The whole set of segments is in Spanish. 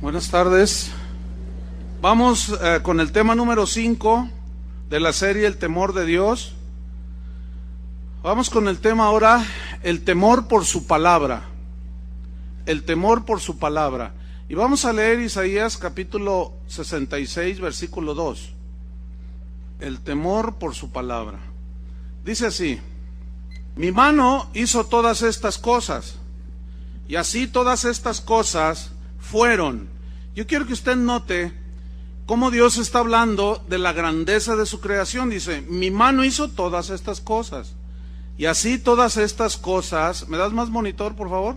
Buenas tardes. Vamos con el tema número 5 de la serie El temor de Dios. Vamos con el tema ahora, el temor por su palabra. El temor por su palabra. Y vamos a leer Isaías capítulo 66, versículo 2. El temor por su palabra. Dice así: mi mano hizo todas estas cosas, y así todas estas cosas fueron. Yo quiero que usted note cómo Dios está hablando de la grandeza de su creación. Dice, mi mano hizo todas estas cosas, y así todas estas cosas. ¿Me das más monitor, por favor?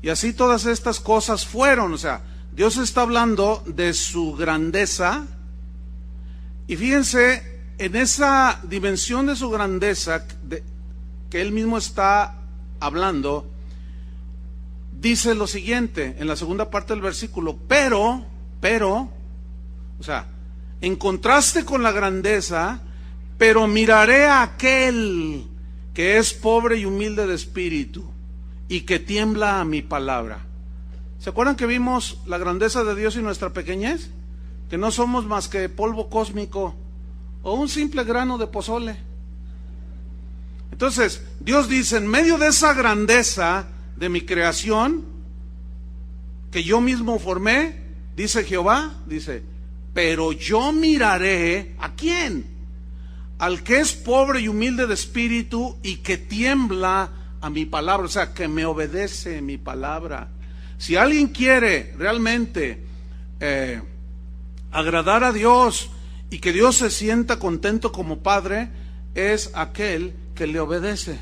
Y así todas estas cosas fueron. O sea, Dios está hablando de su grandeza. Y fíjense, en esa dimensión de su grandeza que Él mismo está hablando, dice lo siguiente, en la segunda parte del versículo, pero, o sea, en contraste con la grandeza, pero miraré a aquel que es pobre y humilde de espíritu, y que tiembla a mi palabra. ¿Se acuerdan que vimos la grandeza de Dios y nuestra pequeñez? Que no somos más que polvo cósmico, o un simple grano de pozole. Entonces, Dios dice, en medio de esa grandeza de mi creación, que yo mismo formé, dice Jehová, dice, pero yo miraré, ¿a quién? Al que es pobre y humilde de espíritu y que tiembla a mi palabra, o sea, que me obedece mi palabra. Si alguien quiere realmente agradar a Dios y que Dios se sienta contento como Padre, es aquel que le obedece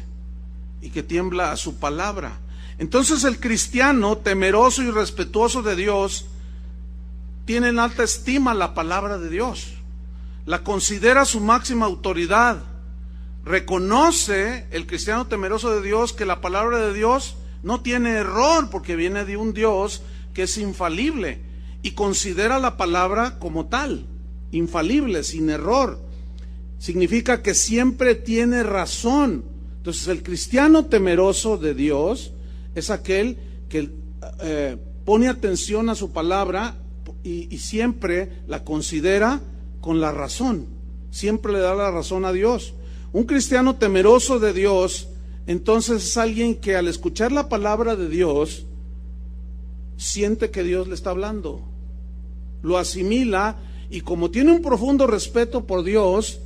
y que tiembla a su palabra. Entonces el cristiano temeroso y respetuoso de Dios tiene en alta estima la palabra de Dios, la considera su máxima autoridad. Reconoce el cristiano temeroso de Dios que la palabra de Dios no tiene error, porque viene de un Dios que es infalible, y considera la palabra como tal, infalible, sin error. Significa que siempre tiene razón. Entonces el cristiano temeroso de Dios es aquel que pone atención a su palabra y siempre la considera con la razón, siempre le da la razón a Dios. Un cristiano temeroso de Dios, entonces, es alguien que al escuchar la palabra de Dios, siente que Dios le está hablando, lo asimila, y como tiene un profundo respeto por Dios,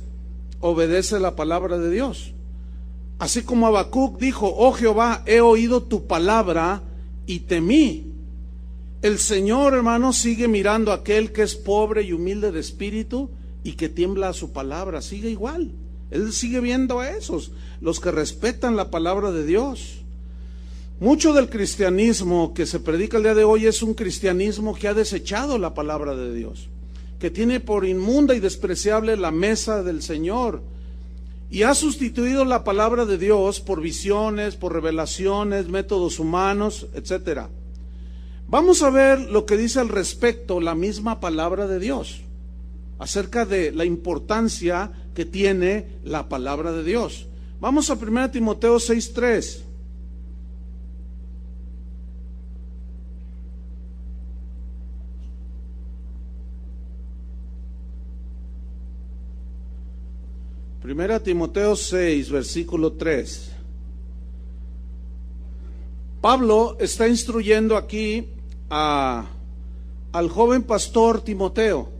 obedece la palabra de Dios. Así como Habacuc dijo, oh Jehová, he oído tu palabra y temí. El Señor, hermano, sigue mirando a aquel que es pobre y humilde de espíritu y que tiembla a su palabra, sigue igual. Él sigue viendo a esos, los que respetan la palabra de Dios. Mucho del cristianismo que se predica el día de hoy es un cristianismo que ha desechado la palabra de Dios, que tiene por inmunda y despreciable la mesa del Señor, y ha sustituido la palabra de Dios por visiones, por revelaciones, métodos humanos, etc. Vamos a ver lo que dice al respecto la misma palabra de Dios, acerca de la importancia que tiene la palabra de Dios. Vamos a 1 Timoteo 6:3. Primera Timoteo 6, versículo 3. Pablo está instruyendo aquí al joven pastor Timoteo.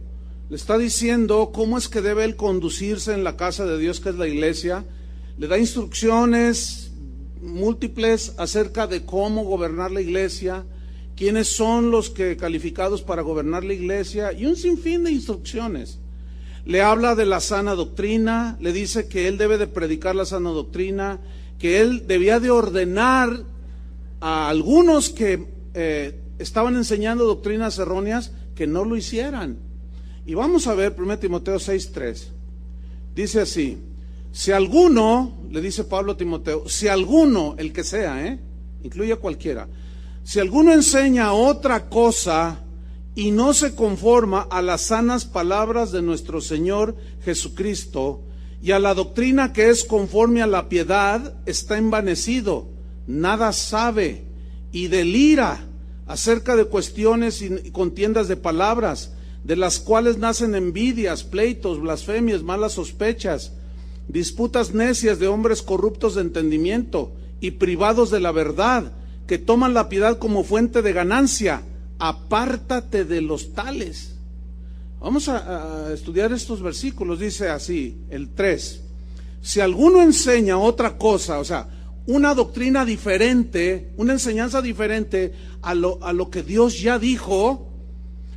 Le está diciendo cómo es que debe él conducirse en la casa de Dios, que es la iglesia. Le da instrucciones múltiples acerca de cómo gobernar la iglesia, quiénes son los que calificados para gobernar la iglesia, y un sinfín de instrucciones. Le habla de la sana doctrina, le dice que él debe de predicar la sana doctrina, que él debía de ordenar a algunos que estaban enseñando doctrinas erróneas que no lo hicieran. Y vamos a ver 1 Timoteo 6:3. Dice así: si alguno, le dice Pablo a Timoteo, si alguno, el que sea, incluye a cualquiera, si alguno enseña otra cosa y no se conforma a las sanas palabras de nuestro Señor Jesucristo y a la doctrina que es conforme a la piedad, está envanecido, nada sabe y delira acerca de cuestiones y contiendas de palabras, de las cuales nacen envidias, pleitos, blasfemias, malas sospechas, disputas necias de hombres corruptos de entendimiento y privados de la verdad, que toman la piedad como fuente de ganancia. Apártate de los tales. Vamos a estudiar estos versículos. Dice así, el 3. Si alguno enseña otra cosa, o sea, una doctrina diferente, una enseñanza diferente a lo que Dios ya dijo,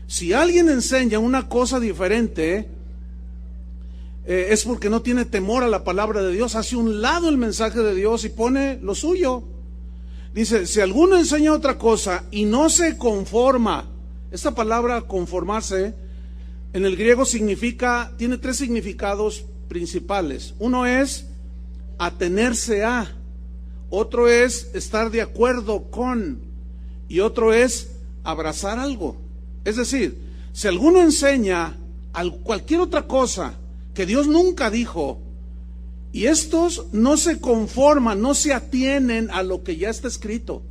si alguien enseña una cosa diferente, es porque no tiene temor a la palabra de Dios, hace un lado el mensaje de Dios y pone lo suyo. Dice, si alguno enseña otra cosa y no se conforma, esta palabra conformarse en el griego tiene 3 significados principales. Uno es atenerse a, otro es estar de acuerdo con, y otro es abrazar algo. Es decir, si alguno enseña cualquier otra cosa que Dios nunca dijo, y estos no se conforman, no se atienen a lo que ya está escrito,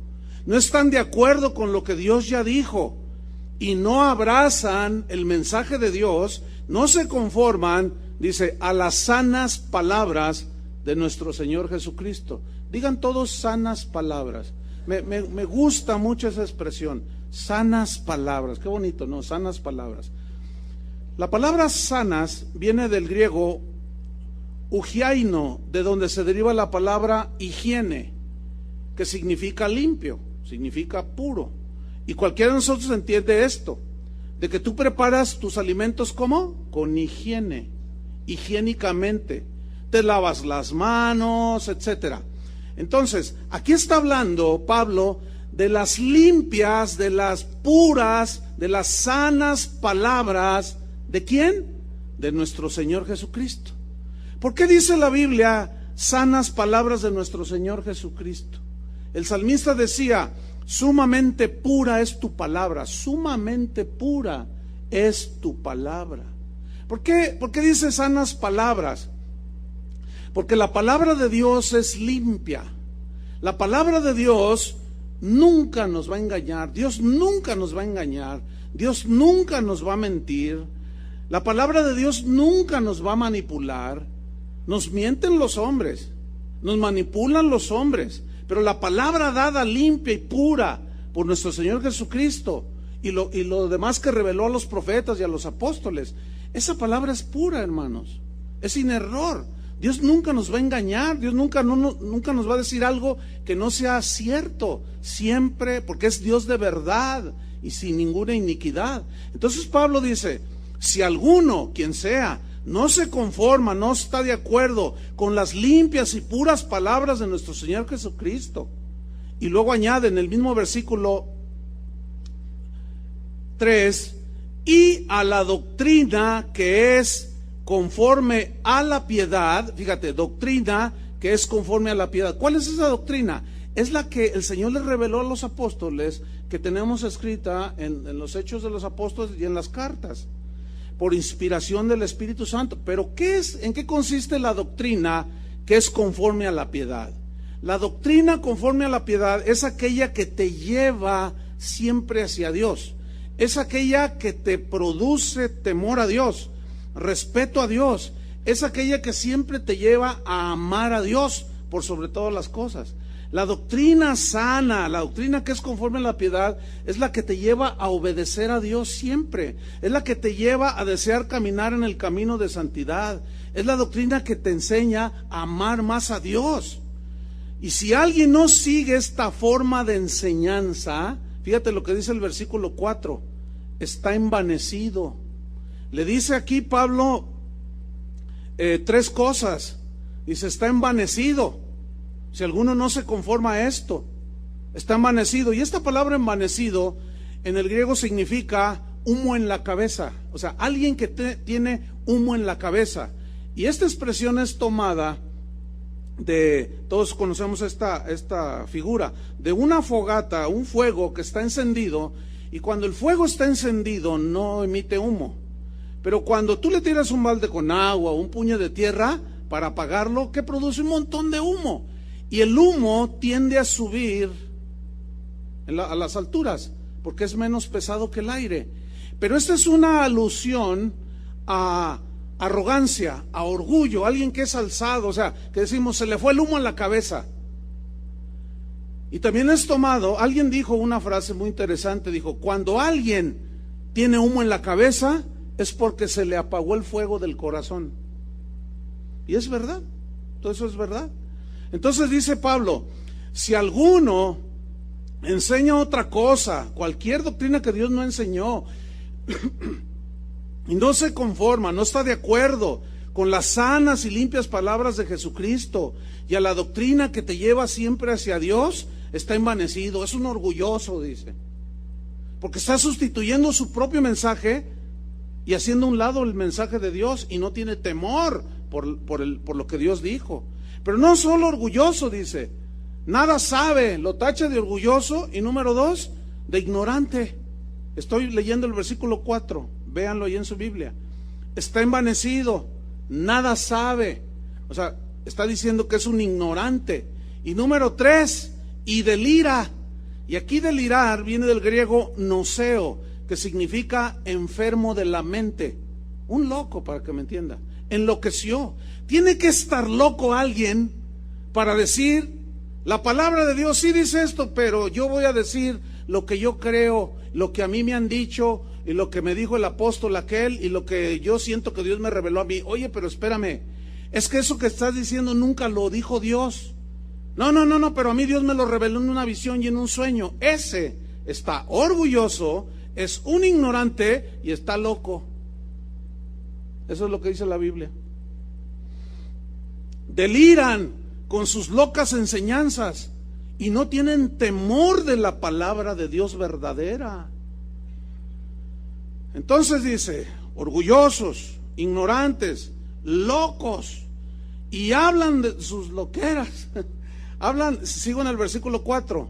no están de acuerdo con lo que Dios ya dijo, y no abrazan el mensaje de Dios, no se conforman, dice, a las sanas palabras de nuestro Señor Jesucristo. Digan todos sanas palabras. Me gusta mucho esa expresión, sanas palabras. Qué bonito, ¿no? Sanas palabras. La palabra sanas viene del griego ugiaino, de donde se deriva la palabra higiene, que significa limpio, significa puro. Y cualquiera de nosotros entiende esto, de que tú preparas tus alimentos ¿cómo? Con higiene, higiénicamente. Te lavas las manos, etcétera. Entonces, aquí está hablando Pablo de las limpias, de las puras, de las sanas palabras. ¿De quién? De nuestro Señor Jesucristo. ¿Por qué dice la Biblia sanas palabras de nuestro Señor Jesucristo? El salmista decía, sumamente pura es tu palabra, sumamente pura es tu palabra. ¿Por qué dice sanas palabras? Porque la palabra de Dios es limpia. La palabra de Dios nunca nos va a engañar. Dios nunca nos va a engañar. Dios nunca nos va a mentir. La palabra de Dios nunca nos va a manipular. Nos mienten los hombres, nos manipulan los hombres, pero la palabra dada limpia y pura por nuestro Señor Jesucristo y lo demás que reveló a los profetas y a los apóstoles, esa palabra es pura, hermanos, es sin error. Dios nunca nos va a engañar, Dios nunca nos va a decir algo que no sea cierto, siempre, porque es Dios de verdad y sin ninguna iniquidad. Entonces Pablo dice, si alguno, quien sea, no se conforma, no está de acuerdo con las limpias y puras palabras de nuestro Señor Jesucristo, y luego añade en el mismo versículo 3, y a la doctrina que es conforme a la piedad, fíjate, doctrina que es conforme a la piedad. ¿Cuál es esa doctrina? Es la que el Señor les reveló a los apóstoles, que tenemos escrita en los Hechos de los Apóstoles y en las cartas, por inspiración del Espíritu Santo. Pero ¿en qué consiste la doctrina que es conforme a la piedad? La doctrina conforme a la piedad es aquella que te lleva siempre hacia Dios, es aquella que te produce temor a Dios, respeto a Dios, es aquella que siempre te lleva a amar a Dios por sobre todas las cosas. La doctrina sana, la doctrina que es conforme a la piedad, es la que te lleva a obedecer a Dios siempre, es la que te lleva a desear caminar en el camino de santidad, es la doctrina que te enseña a amar más a Dios. Y si alguien no sigue esta forma de enseñanza, fíjate lo que dice el versículo 4, está envanecido. Le dice aquí Pablo 3 cosas. Dice, está envanecido. Si alguno no se conforma a esto, está envanecido. Y esta palabra envanecido en el griego significa humo en la cabeza. O sea, alguien que tiene humo en la cabeza. Y esta expresión es tomada todos conocemos esta figura, de una fogata, un fuego que está encendido, y cuando el fuego está encendido no emite humo. Pero cuando tú le tiras un balde con agua o un puño de tierra para apagarlo, ¿qué produce? Un montón de humo. Y el humo tiende a subir a las alturas, porque es menos pesado que el aire. Pero esta es una alusión a arrogancia, a orgullo, alguien que es alzado, o sea, que decimos, se le fue el humo en la cabeza. Y también es tomado, alguien dijo una frase muy interesante, dijo, cuando alguien tiene humo en la cabeza, es porque se le apagó el fuego del corazón. Y es verdad, todo eso es verdad. Entonces dice Pablo, si alguno enseña otra cosa, cualquier doctrina que Dios no enseñó, y no se conforma, no está de acuerdo con las sanas y limpias palabras de Jesucristo y a la doctrina que te lleva siempre hacia Dios, está envanecido, es un orgulloso, dice, porque está sustituyendo su propio mensaje y haciendo a un lado el mensaje de Dios, y no tiene temor por lo que Dios dijo. Pero no solo orgulloso, dice, nada sabe, lo tacha de orgulloso, y número 2, de ignorante. Estoy leyendo el versículo 4, véanlo ahí en su Biblia. Está envanecido, nada sabe, o sea, está diciendo que es un ignorante. Y número 3, y delira. Y aquí delirar viene del griego noseo, que significa enfermo de la mente. Un loco, para que me entienda. Enloqueció. Tiene que estar loco alguien para decir, la palabra de Dios sí dice esto, pero yo voy a decir lo que yo creo, lo que a mí me han dicho, y lo que me dijo el apóstol aquel, y lo que yo siento que Dios me reveló a mí. Oye, pero espérame, es que eso que estás diciendo nunca lo dijo Dios. No, pero a mí Dios me lo reveló en una visión y en un sueño. Ese está orgulloso, es un ignorante y está loco. Eso es lo que dice la Biblia. Deliran con sus locas enseñanzas y no tienen temor de la palabra de Dios verdadera. Entonces dice, orgullosos, ignorantes, locos, y hablan de sus loqueras. Hablan, sigo en el versículo 4,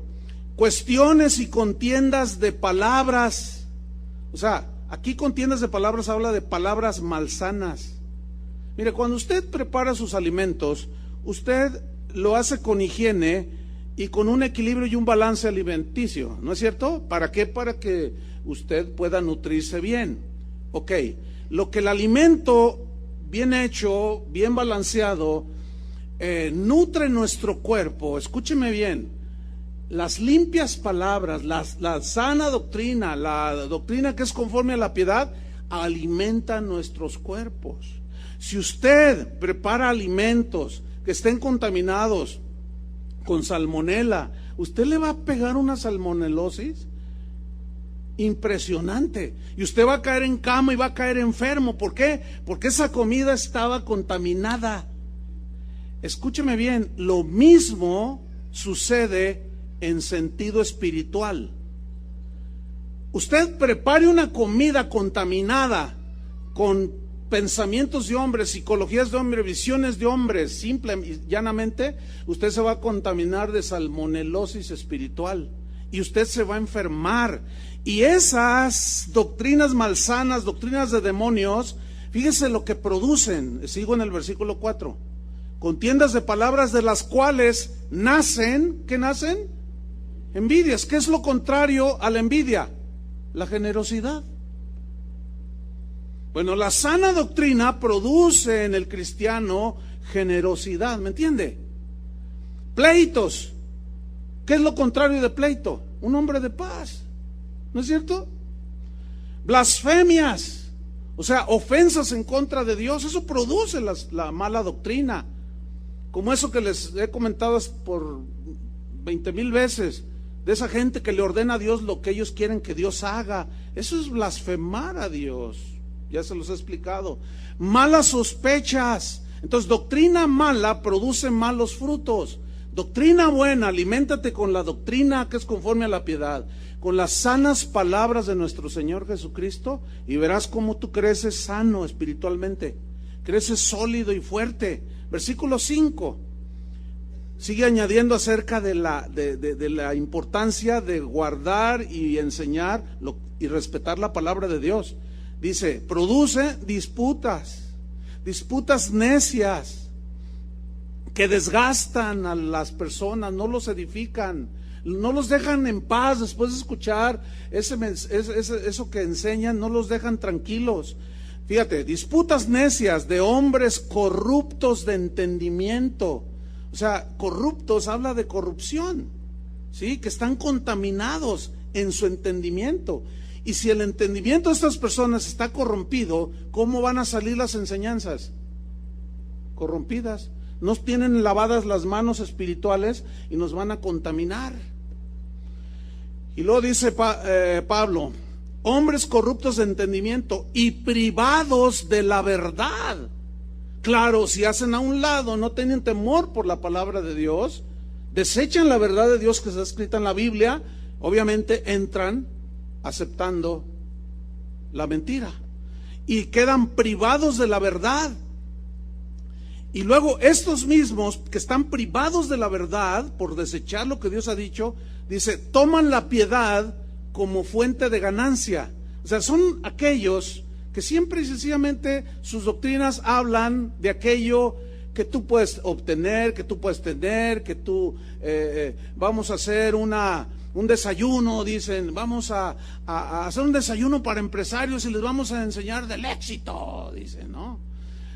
cuestiones y contiendas de palabras. O sea, aquí contiendas de palabras habla de palabras malsanas. Mire, cuando usted prepara sus alimentos, usted lo hace con higiene y con un equilibrio y un balance alimenticio, ¿no es cierto? ¿Para qué? Para que usted pueda nutrirse bien. Ok, lo que el alimento bien hecho, bien balanceado, nutre nuestro cuerpo. Escúcheme bien, las limpias palabras, la sana doctrina, la doctrina que es conforme a la piedad, alimenta nuestros cuerpos. Si usted prepara alimentos que estén contaminados con salmonela, usted le va a pegar una salmonelosis impresionante, y usted va a caer en cama y va a caer enfermo. ¿Por qué? Porque esa comida estaba contaminada. Escúcheme bien, lo mismo sucede en sentido espiritual. Usted prepare una comida contaminada con pensamientos de hombres, psicologías de hombres, visiones de hombres, simple y llanamente, usted se va a contaminar de salmonelosis espiritual y usted se va a enfermar. Y esas doctrinas malsanas, doctrinas de demonios, fíjese lo que producen. Sigo en el versículo 4. Contiendas de palabras de las cuales nacen, ¿qué nacen? Envidias. ¿Qué es lo contrario a la envidia? La generosidad. Bueno, la sana doctrina produce en el cristiano generosidad, ¿me entiende? Pleitos. ¿Qué es lo contrario de pleito? Un hombre de paz, ¿no es cierto? Blasfemias, o sea, ofensas en contra de Dios. Eso produce la mala doctrina. Como eso que les he comentado por 20,000 veces, de esa gente que le ordena a Dios lo que ellos quieren que Dios haga. Eso es blasfemar a Dios, ya se los he explicado. Malas sospechas. Entonces, doctrina mala produce malos frutos. Doctrina buena, aliméntate con la doctrina que es conforme a la piedad, con las sanas palabras de nuestro Señor Jesucristo, y verás cómo tú creces sano espiritualmente, creces sólido y fuerte. Versículo 5 sigue añadiendo acerca de la importancia de guardar y enseñar y respetar la palabra de Dios. Dice, produce disputas necias, que desgastan a las personas, no los edifican, no los dejan en paz después de escuchar eso que enseñan, no los dejan tranquilos. Fíjate, disputas necias de hombres corruptos de entendimiento. O sea, corruptos habla de corrupción, ¿sí? Que están contaminados en su entendimiento. Y si el entendimiento de estas personas está corrompido, ¿cómo van a salir las enseñanzas? Corrompidas. No tienen lavadas las manos espirituales y nos van a contaminar. Y luego dice Pablo, hombres corruptos de entendimiento y privados de la verdad. Claro, si hacen a un lado, no tienen temor por la palabra de Dios, desechan la verdad de Dios que está escrita en la Biblia, obviamente entran aceptando la mentira y quedan privados de la verdad. Y luego estos mismos que están privados de la verdad por desechar lo que Dios ha dicho, dice, toman la piedad como fuente de ganancia. O sea, son aquellos que siempre y sencillamente sus doctrinas hablan de aquello que tú puedes obtener, que tú puedes tener, que tú vamos a hacer un desayuno, dicen, vamos a hacer un desayuno para empresarios y les vamos a enseñar del éxito, dicen, ¿no?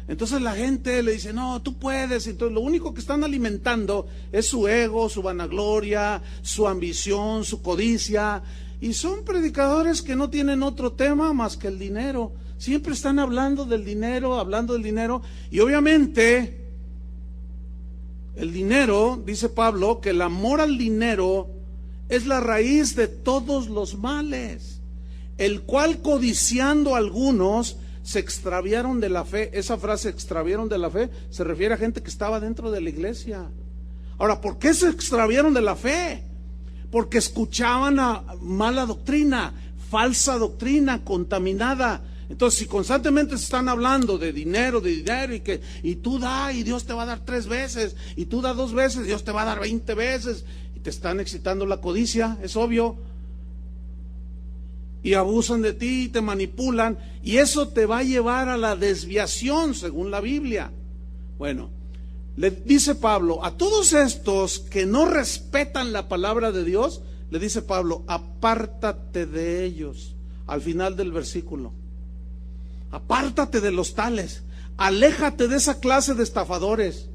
Entonces la gente le dice, no, tú puedes. Entonces lo único que están alimentando es su ego, su vanagloria, su ambición, su codicia. Y son predicadores que no tienen otro tema más que el dinero. Siempre están hablando del dinero. Y obviamente el dinero, dice Pablo, que el amor al dinero es la raíz de todos los males, el cual codiciando algunos se extraviaron de la fe. Esa frase, extraviaron de la fe, se refiere a gente que estaba dentro de la iglesia. Ahora, ¿por qué se extraviaron de la fe? Porque escuchaban a mala doctrina, falsa doctrina, contaminada. Entonces, si constantemente se están hablando de dinero, y tú da, y Dios te va a dar 3 veces, y tú da 2 veces, Dios te va a dar 20 veces, y te están excitando la codicia, es obvio. Y abusan de ti y te manipulan, y eso te va a llevar a la desviación según la Biblia. Bueno, le dice Pablo a todos estos que no respetan la palabra de Dios, le dice Pablo, apártate de ellos. Al final del versículo, apártate de los tales, aléjate de esa clase de estafadores.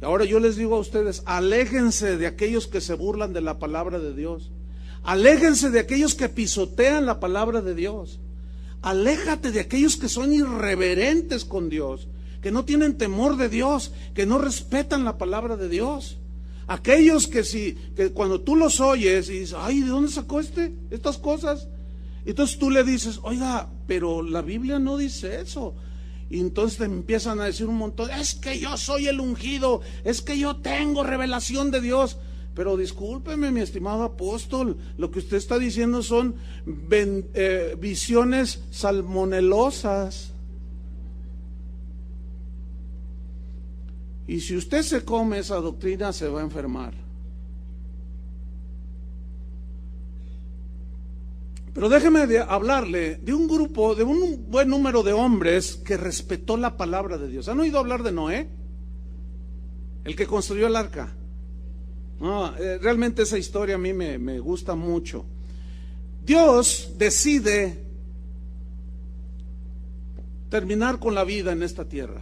Y ahora yo les digo a ustedes, aléjense de aquellos que se burlan de la palabra de Dios. Aléjense de aquellos que pisotean la palabra de Dios. Aléjate de aquellos que son irreverentes con Dios, que no tienen temor de Dios, que no respetan la palabra de Dios. Aquellos que cuando tú los oyes y dices, ay, ¿de dónde sacó estas cosas? Entonces tú le dices, oiga, pero la Biblia no dice eso. Y entonces te empiezan a decir un montón, es que yo soy el ungido, es que yo tengo revelación de Dios. Pero discúlpeme, mi estimado apóstol, lo que usted está diciendo son visiones salmonelosas. Y si usted se come esa doctrina, se va a enfermar. Pero déjeme hablarle de un grupo, de un buen número de hombres que respetó la palabra de Dios. ¿Han oído hablar de Noé? El que construyó el arca. No, realmente esa historia a mí me gusta mucho. Dios decide terminar con la vida en esta tierra,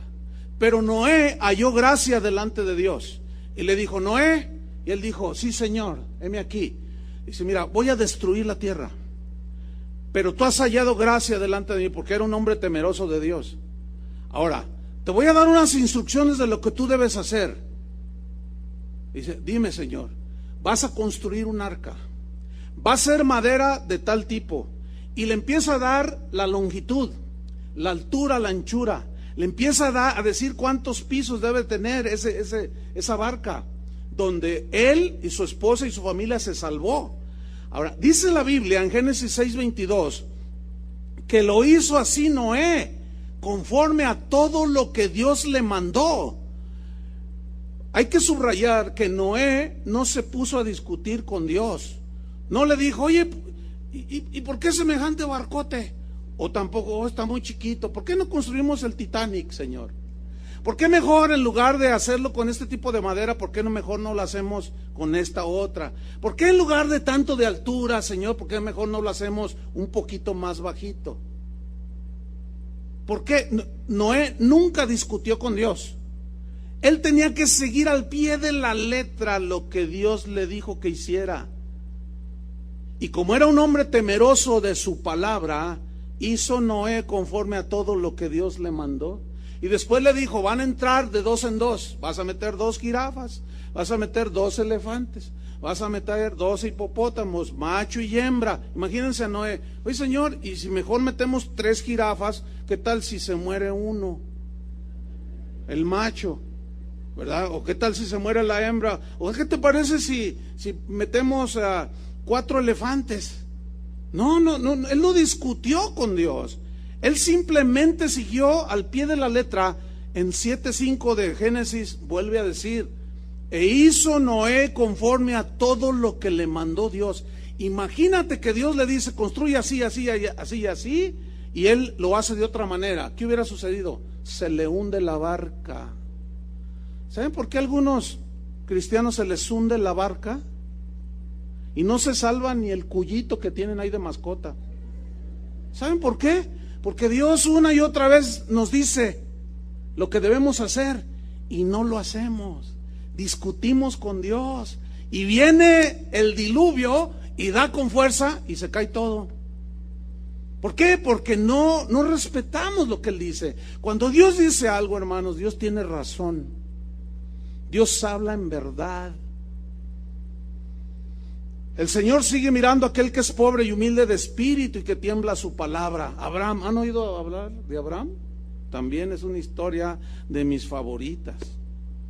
pero Noé halló gracia delante de Dios y le dijo, Noé, y él dijo, sí Señor, heme aquí. Dice, mira, voy a destruir la tierra, pero tú has hallado gracia delante de mí, porque era un hombre temeroso de Dios. Ahora, te voy a dar unas instrucciones de lo que tú debes hacer. Dice, dime Señor, vas a construir un arca, va a ser madera de tal tipo, y le empieza a dar la longitud, la altura, la anchura, le empieza a decir cuántos pisos debe tener esa barca, donde él y su esposa y su familia se salvó. Ahora, dice la Biblia en Génesis 6:22, que lo hizo así Noé, conforme a todo lo que Dios le mandó. Hay que subrayar que Noé no se puso a discutir con Dios. No le dijo, oye, ¿y por qué semejante barcote? O tampoco, está muy chiquito. ¿Por qué no construimos el Titanic, Señor? ¿Por qué mejor en lugar de hacerlo con este tipo de madera, por qué no mejor no lo hacemos con esta otra? ¿Por qué en lugar de tanto de altura, Señor, por qué mejor no lo hacemos un poquito más bajito? ¿Por qué? Noé nunca discutió con Dios. Él tenía que seguir al pie de la letra lo que Dios le dijo que hiciera. Y como era un hombre temeroso de su palabra, hizo Noé conforme a todo lo que Dios le mandó. Y después le dijo, van a entrar de 2 en 2, vas a meter 2 jirafas, vas a meter 2 elefantes, vas a meter 2 hipopótamos, macho y hembra. Imagínense a Noé, oye Señor, y si mejor metemos 3 jirafas, ¿qué tal si se muere uno? El macho, ¿verdad? ¿O qué tal si se muere la hembra? ¿O qué te parece si metemos 4 elefantes? No, él no discutió con Dios. Él simplemente siguió al pie de la letra. En 7:5 de Génesis vuelve a decir, e hizo Noé conforme a todo lo que le mandó Dios. Imagínate que Dios le dice, construye así, así, así, así, y él lo hace de otra manera. ¿Qué hubiera sucedido? Se le hunde la barca. ¿Saben por qué a algunos cristianos se les hunde la barca? Y no se salva ni el cuyito que tienen ahí de mascota. ¿Saben por qué? Porque Dios una y otra vez nos dice lo que debemos hacer y no lo hacemos. Discutimos con Dios y viene el diluvio y da con fuerza y se cae todo. ¿Por qué? Porque no respetamos lo que Él dice. Cuando Dios dice algo, hermanos, Dios tiene razón. Dios habla en verdad. El Señor sigue mirando a aquel que es pobre y humilde de espíritu y que tiembla su palabra. Abraham, ¿han oído hablar de Abraham? También es una historia de mis favoritas.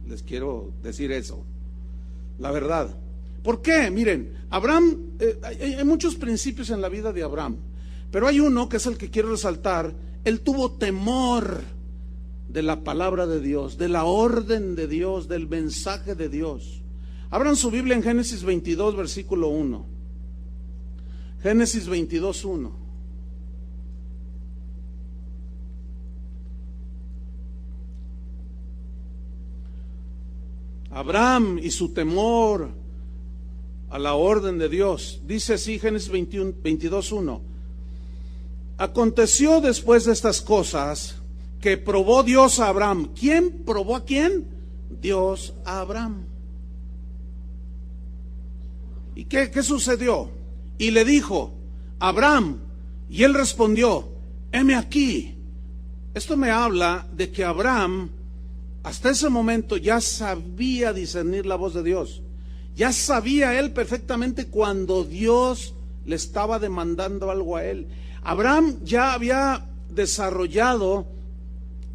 Les quiero decir eso, la verdad. ¿Por qué? Miren, Abraham, hay muchos principios en la vida de Abraham, pero hay uno que es el que quiero resaltar. Él tuvo temor de la palabra de Dios, de la orden de Dios, del mensaje de Dios. Abran su Biblia en Génesis 22, versículo 1. Génesis 22, 1. Abraham y su temor a la orden de Dios. Dice así Génesis 22, 1. Aconteció después de estas cosas que probó Dios a Abraham. ¿Quién probó a quién? Dios a Abraham. ¿Y qué sucedió? Y le dijo, Abraham, y él respondió, heme aquí. Esto me habla de que Abraham, hasta ese momento, ya sabía discernir la voz de Dios. Ya sabía él perfectamente cuando Dios le estaba demandando algo a él. Abraham ya había desarrollado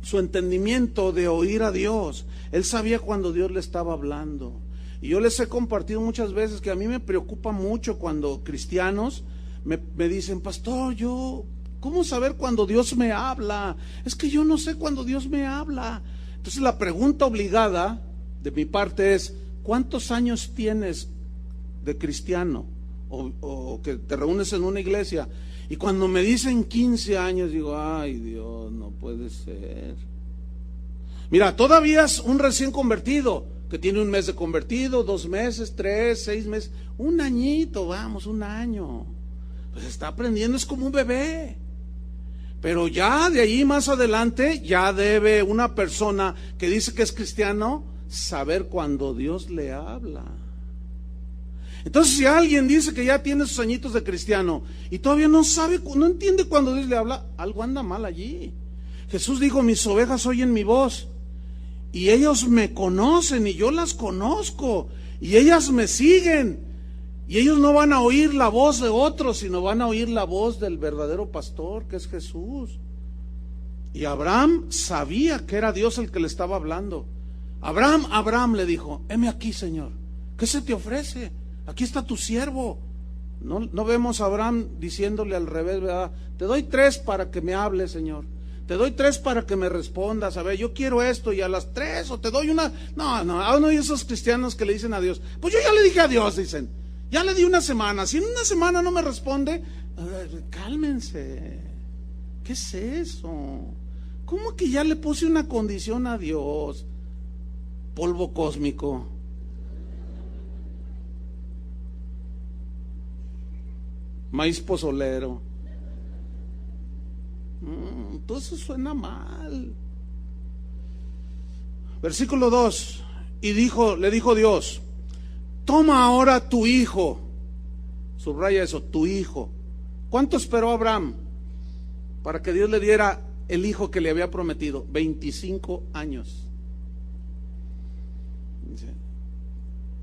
su entendimiento de oír a Dios. Él sabía cuando Dios le estaba hablando. Y yo les he compartido muchas veces que a mí me preocupa mucho cuando cristianos me dicen, pastor, ¿cómo saber cuando Dios me habla? Es que yo no sé cuando Dios me habla. Entonces la pregunta obligada de mi parte es, ¿cuántos años tienes de cristiano? O que te reúnes en una iglesia. Y cuando me dicen 15 años, digo, ay Dios, no puede ser. Mira, todavía es un recién convertido, que tiene 1 mes de convertido, 2 meses, 3, 6 meses, 1 añito, vamos, 1 año. Pues está aprendiendo, es como un bebé. Pero ya de ahí más adelante, ya debe una persona que dice que es cristiano saber cuando Dios le habla. Entonces, si alguien dice que ya tiene sus añitos de cristiano y todavía no sabe, no entiende cuando Dios le habla, algo anda mal allí. Jesús dijo, mis ovejas oyen mi voz y ellos me conocen y yo las conozco y ellas me siguen. Y ellos no van a oír la voz de otros, sino van a oír la voz del verdadero pastor, que es Jesús. Y Abraham sabía que era Dios el que le estaba hablando. Abraham le dijo, heme aquí, Señor, ¿qué se te ofrece? Aquí está tu siervo. No vemos a Abraham diciéndole al revés, ¿verdad? Te doy 3 para que me hables, Señor. Te doy 3 para que me respondas. A ver, yo quiero esto y a las 3 o te doy una. No, hay esos cristianos que le dicen a Dios, pues yo ya le dije a Dios, dicen. Ya le di 1 semana, si en 1 semana no me responde, cálmense. ¿Qué es eso? ¿Cómo que ya le puse una condición a Dios? Polvo cósmico. Maíz pozolero. Todo eso suena mal. Versículo 2. Y le dijo Dios: toma ahora tu hijo. Subraya eso, tu hijo. ¿Cuánto esperó Abraham para que Dios le diera el hijo que le había prometido? 25 años.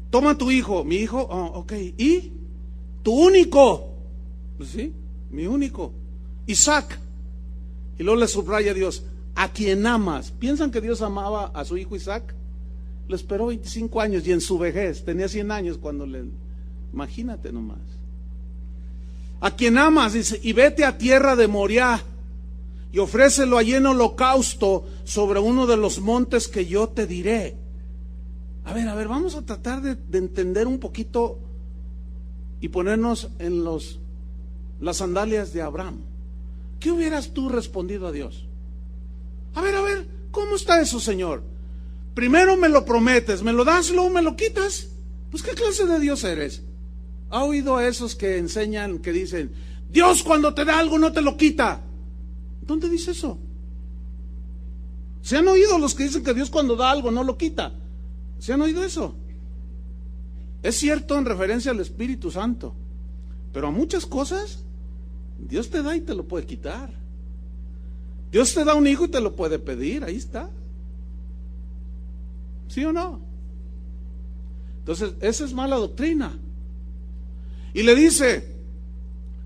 Toma tu hijo. Mi hijo, ok. ¿Y? Tu único. Pues sí, mi único. Isaac. Y luego le subraya Dios: a quien amas. ¿Piensan que Dios amaba a su hijo Isaac? Lo esperó 25 años y en su vejez, tenía 100 años cuando imagínate nomás. A quien amas, dice, y vete a tierra de Moriah y ofrécelo allí en holocausto sobre uno de los montes que yo te diré. A ver, vamos a tratar de entender un poquito y ponernos en las sandalias de Abraham. ¿Qué hubieras tú respondido a Dios? A ver, ¿cómo está eso, Señor? Primero me lo prometes, me lo das, luego me lo quitas. Pues ¿qué clase de Dios eres? ¿Ha oído a esos que enseñan, que dicen, Dios cuando te da algo no te lo quita? ¿Dónde dice eso? ¿Se han oído los que dicen que Dios cuando da algo no lo quita? ¿Se han oído eso? Es cierto en referencia al Espíritu Santo, pero a muchas cosas Dios te da y te lo puede quitar. Dios te da un hijo y te lo puede pedir, ahí está. ¿Sí o no? Entonces, esa es mala doctrina. Y le dice,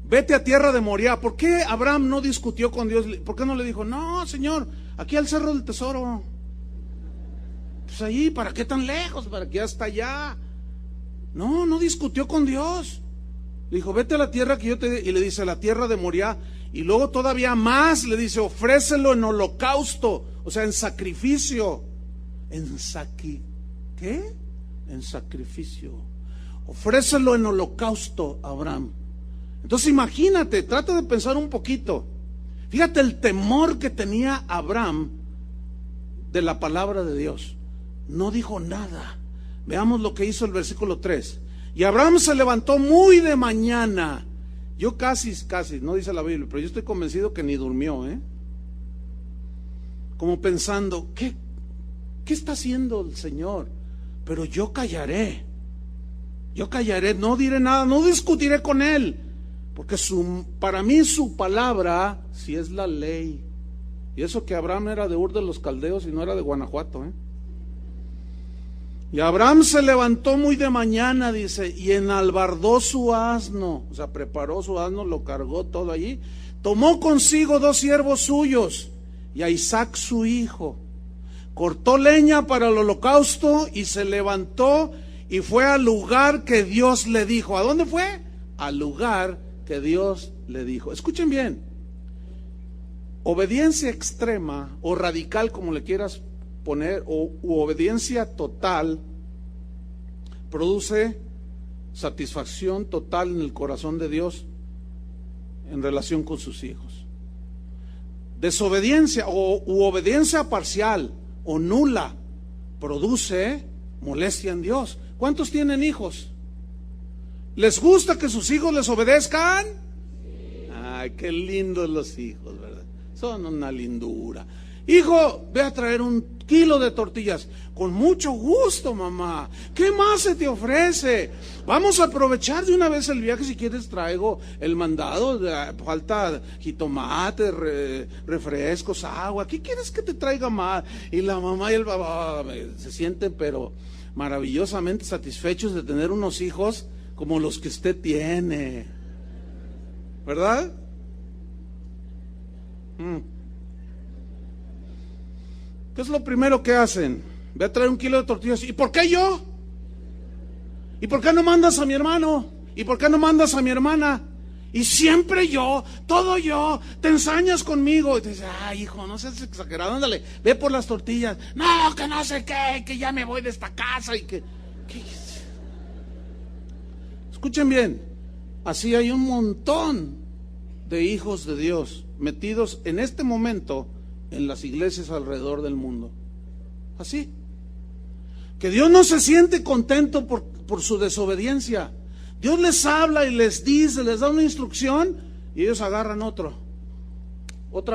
vete a tierra de Moriah. ¿Por qué Abraham no discutió con Dios? ¿Por qué no le dijo, no, Señor, aquí al cerro del tesoro? Pues ahí, ¿para qué tan lejos? ¿Para qué hasta allá? No discutió con Dios. Le dijo, vete a la tierra que yo te... Y le dice, la tierra de Moriah. Y luego todavía más le dice, ofrécelo en holocausto, o sea, en sacrificio. ¿Qué? En sacrificio. Ofrécelo en holocausto, Abraham. Entonces imagínate, trata de pensar un poquito. Fíjate el temor que tenía Abraham de la palabra de Dios. No dijo nada. Veamos lo que hizo el versículo 3. Y Abraham se levantó muy de mañana. Yo casi, no dice la Biblia, pero yo estoy convencido que ni durmió, como pensando, ¿qué está haciendo el Señor? Pero yo callaré, no diré nada, no discutiré con Él, porque para mí su palabra sí es la ley. Y eso que Abraham era de Ur de los Caldeos y no era de Guanajuato, Y Abraham se levantó muy de mañana, dice, y enalbardó su asno, o sea, preparó su asno, lo cargó todo allí, tomó consigo 2 siervos suyos y a Isaac su hijo, cortó leña para el holocausto y se levantó y fue al lugar que Dios le dijo. ¿A dónde fue? Al lugar que Dios le dijo. Escuchen bien, obediencia extrema o radical, como le quieras poner, u obediencia total, produce satisfacción total en el corazón de Dios en relación con sus hijos. Desobediencia u obediencia parcial o nula produce molestia en Dios. ¿Cuántos tienen hijos? ¿Les gusta que sus hijos les obedezcan? Ay, qué lindos los hijos, ¿verdad? Son una lindura. Hijo, ve a traer 1 kilo de tortillas. Con mucho gusto, mamá. ¿Qué más se te ofrece? Vamos a aprovechar de una vez el viaje. Si quieres traigo el mandado. Falta jitomate, refrescos, agua. ¿Qué quieres que te traiga más? Y la mamá y el papá se sienten pero maravillosamente satisfechos de tener unos hijos como los que usted tiene, ¿verdad? ¿Qué es lo primero que hacen? Ve a traer 1 kilo de tortillas. ¿Y por qué yo? ¿Y por qué no mandas a mi hermano? ¿Y por qué no mandas a mi hermana? Y siempre yo, todo yo, te ensañas conmigo. Y te dices, ay, hijo, no seas exagerado, ándale, ve por las tortillas. No, que no sé qué, que ya me voy de esta casa y que... Escuchen bien, así hay un montón de hijos de Dios metidos en este momento en las iglesias alrededor del mundo. Así. Que Dios no se siente contento por su desobediencia. Dios les habla y les dice, les da una instrucción y ellos agarran otra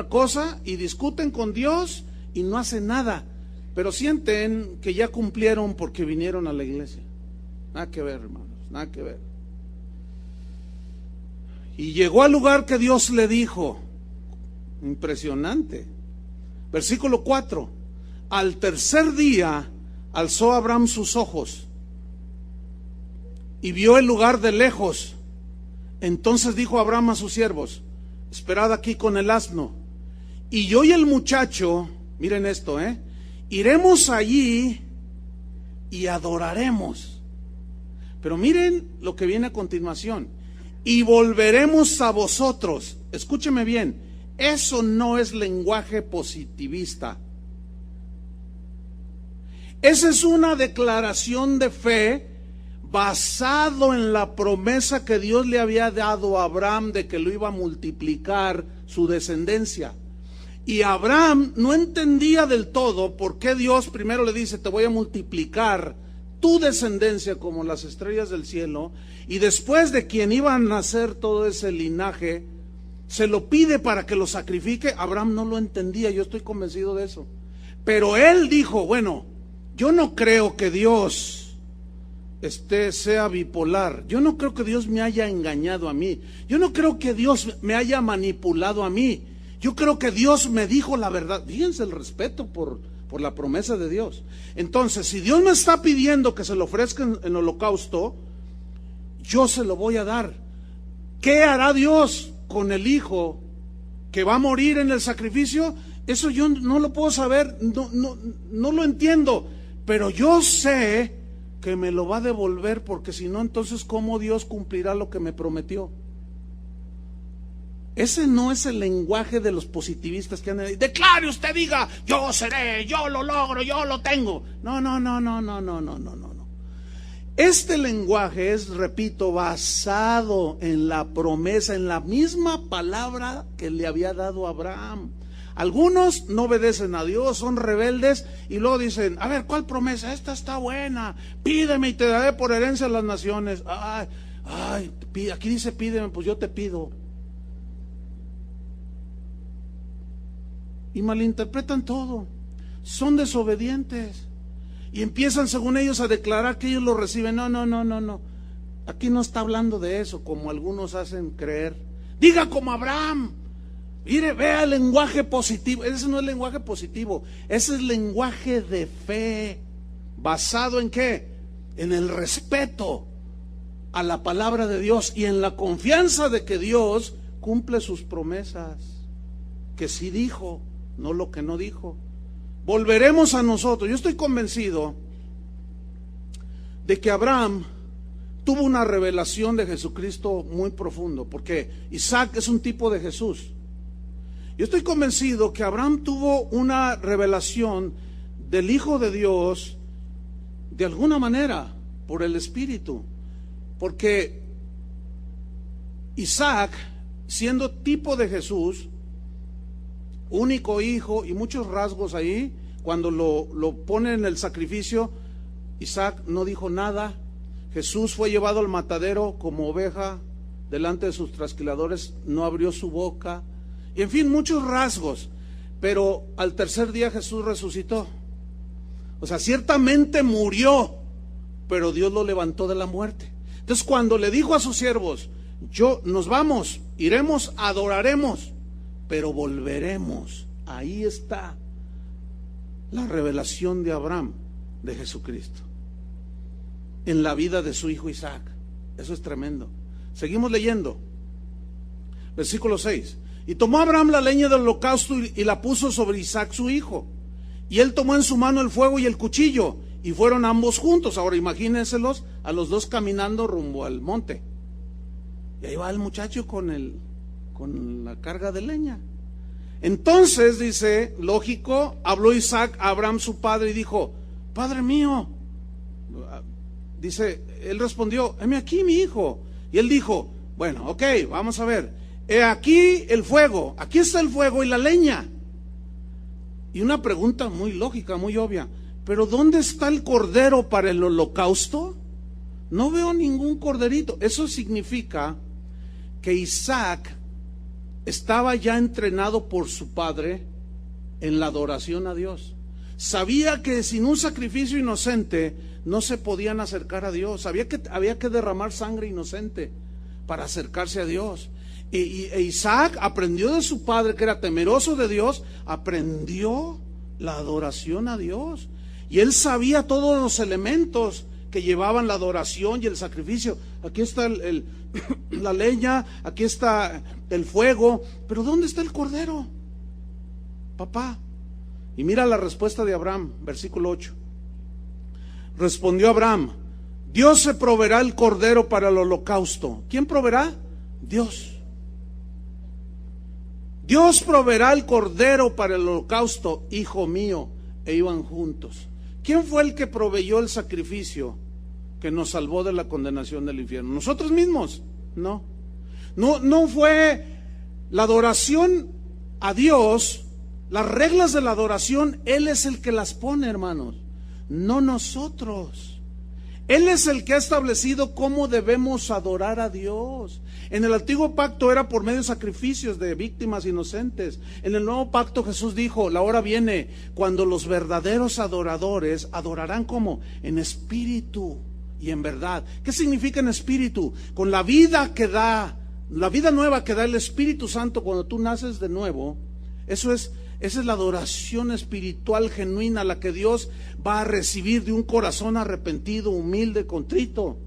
cosa y discuten con Dios y no hacen nada, pero sienten que ya cumplieron porque vinieron a la iglesia. Nada que ver, hermanos, nada que ver. Y llegó al lugar que Dios le dijo. Impresionante. Versículo 4. Al tercer día alzó Abraham sus ojos y vio el lugar de lejos. Entonces dijo Abraham a sus siervos: esperad aquí con el asno, y yo y el muchacho, miren esto, iremos allí y adoraremos. Pero miren lo que viene a continuación: y volveremos a vosotros. Escúcheme bien, eso no es lenguaje positivista. Esa es una declaración de fe basado en la promesa que Dios le había dado a Abraham de que lo iba a multiplicar su descendencia. Y Abraham no entendía del todo por qué Dios primero le dice: te voy a multiplicar tu descendencia como las estrellas del cielo, y después de quien iba a nacer todo ese linaje, se lo pide para que lo sacrifique. Abraham no lo entendía, yo estoy convencido de eso. Pero él dijo: bueno, yo no creo que Dios sea bipolar. Yo no creo que Dios me haya engañado a mí. Yo no creo que Dios me haya manipulado a mí. Yo creo que Dios me dijo la verdad. Fíjense el respeto por la promesa de Dios. Entonces, si Dios me está pidiendo que se lo ofrezca en holocausto, yo se lo voy a dar. ¿Qué hará Dios con el hijo que va a morir en el sacrificio? Eso yo no lo puedo saber, no lo entiendo, pero yo sé que me lo va a devolver, porque si no, entonces ¿cómo Dios cumplirá lo que me prometió? Ese no es el lenguaje de los positivistas que andan ahí. Declare usted, diga: yo seré, yo lo logro, yo lo tengo. No. Este lenguaje es, repito, basado en la promesa, en la misma palabra que le había dado a Abraham. Algunos no obedecen a Dios, son rebeldes y luego dicen: a ver, ¿cuál promesa? Esta está buena, pídeme y te daré por herencia a las naciones. Aquí dice pídeme, pues yo te pido. Y malinterpretan todo, son desobedientes y empiezan, según ellos, a declarar que ellos lo reciben. No, aquí no está hablando de eso, como algunos hacen creer. Diga como Abraham. Mire, vea el lenguaje positivo. Ese no es lenguaje positivo, ese es lenguaje de fe. ¿Basado en qué? En el respeto a la palabra de Dios y en la confianza de que Dios cumple sus promesas, que sí dijo, no lo que no dijo. Volveremos a nosotros. Yo estoy convencido de que Abraham tuvo una revelación de Jesucristo muy profundo, porque Isaac es un tipo de Jesús. Yo estoy convencido que Abraham tuvo una revelación del Hijo de Dios de alguna manera por el Espíritu, porque Isaac, siendo tipo de Jesús, único hijo y muchos rasgos ahí, cuando lo ponen en el sacrificio, Isaac no dijo nada. Jesús fue llevado al matadero como oveja delante de sus trasquiladores, no abrió su boca. Y en fin, muchos rasgos, pero al tercer día Jesús resucitó. O sea, ciertamente murió, pero Dios lo levantó de la muerte. Entonces, cuando le dijo a sus siervos: nos vamos, iremos, adoraremos, pero volveremos. Ahí está la revelación de Abraham de Jesucristo en la vida de su hijo Isaac. Eso es tremendo. Seguimos leyendo. Versículo 6. Y tomó Abraham la leña del holocausto y la puso sobre Isaac su hijo. Y él tomó en su mano el fuego y el cuchillo, y fueron ambos juntos. Ahora imagínenselos a los dos caminando rumbo al monte. Y ahí va el muchacho con la carga de leña. Entonces, dice, lógico, habló Isaac a Abraham su padre y dijo: Padre mío. Dice, él respondió: heme aquí, mi hijo. Y él dijo: bueno, ok, vamos a ver. He aquí el fuego, aquí está el fuego y la leña, Y una pregunta muy lógica, muy obvia, ¿pero dónde está el cordero para el holocausto? No veo ningún corderito. Eso significa que Isaac estaba ya entrenado por su padre en la adoración a Dios. Sabía que sin un sacrificio inocente no se podían acercar a Dios. Sabía que había que derramar sangre inocente para acercarse a Dios. E Isaac aprendió de su padre, que era temeroso de Dios, aprendió la adoración a Dios. Y él sabía todos los elementos que llevaban la adoración y el sacrificio. Aquí está la leña, aquí está el fuego, pero ¿dónde está el cordero, papá? Y mira la respuesta de Abraham, versículo 8. Respondió Abraham: Dios se proveerá el cordero para el holocausto. ¿Quién proveerá? Dios. Dios proveerá el cordero para el holocausto, hijo mío. E iban juntos. ¿Quién fue el que proveyó el sacrificio que nos salvó de la condenación del infierno? ¿Nosotros mismos? No. No fue la adoración a Dios. Las reglas de la adoración, Él es el que las pone, hermanos, no nosotros. Él es el que ha establecido cómo debemos adorar a Dios. En el antiguo pacto era por medio de sacrificios de víctimas inocentes. En el nuevo pacto Jesús dijo: la hora viene cuando los verdaderos adoradores adorarán como en espíritu y en verdad. ¿Qué significa en espíritu? Con la vida que da, la vida nueva que da el Espíritu Santo cuando tú naces de nuevo. Esa es la adoración espiritual genuina, la que Dios va a recibir de un corazón arrepentido, humilde, contrito.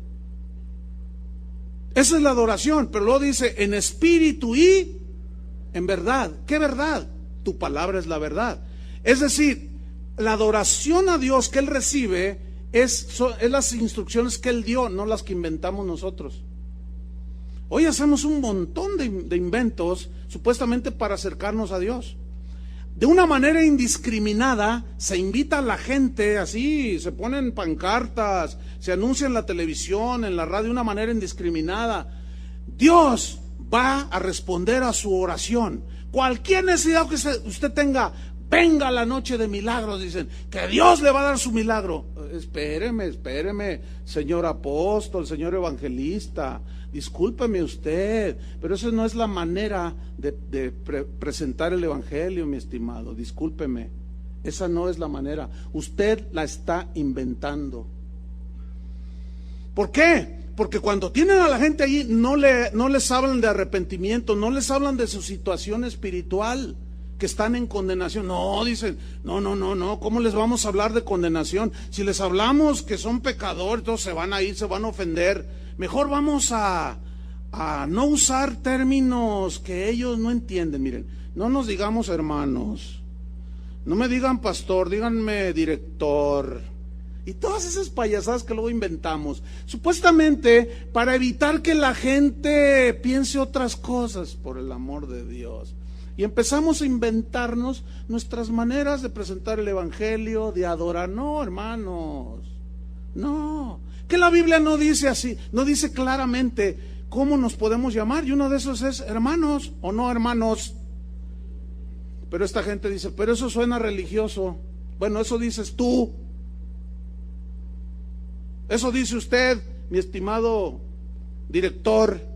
Esa es la adoración, pero luego dice en espíritu y en verdad. ¿Qué verdad? Tu palabra es la verdad. Es decir, la adoración a Dios que Él recibe es las instrucciones que Él dio, no las que inventamos nosotros. Hoy hacemos un montón de inventos supuestamente para acercarnos a Dios. De una manera indiscriminada se invita a la gente, así, se ponen pancartas, se anuncia en la televisión, en la radio, de una manera indiscriminada. Dios va a responder a su oración. Cualquier necesidad que usted tenga, venga la noche de milagros, dicen, que Dios le va a dar su milagro. Espéreme, señor apóstol, señor evangelista, discúlpeme usted, pero esa no es la manera de presentar el evangelio, mi estimado, discúlpeme, esa no es la manera, usted la está inventando. ¿Por qué? Porque cuando tienen a la gente ahí no les hablan de arrepentimiento, no les hablan de su situación espiritual, que están en condenación. No, dicen, no, ¿cómo les vamos a hablar de condenación? Si les hablamos que son pecadores, todos se van a ir, se van a ofender. Mejor vamos a no usar términos que ellos no entienden. Miren, no nos digamos hermanos, no me digan pastor, díganme director, y todas esas payasadas que luego inventamos, supuestamente para evitar que la gente piense otras cosas, por el amor de Dios. Y empezamos a inventarnos nuestras maneras de presentar el evangelio, de adorar. No, hermanos, no. Que la Biblia no dice así, no dice claramente cómo nos podemos llamar, y uno de esos es hermanos o no hermanos. Pero esta gente dice, pero eso suena religioso. Bueno, eso dices tú. Eso dice usted, mi estimado director.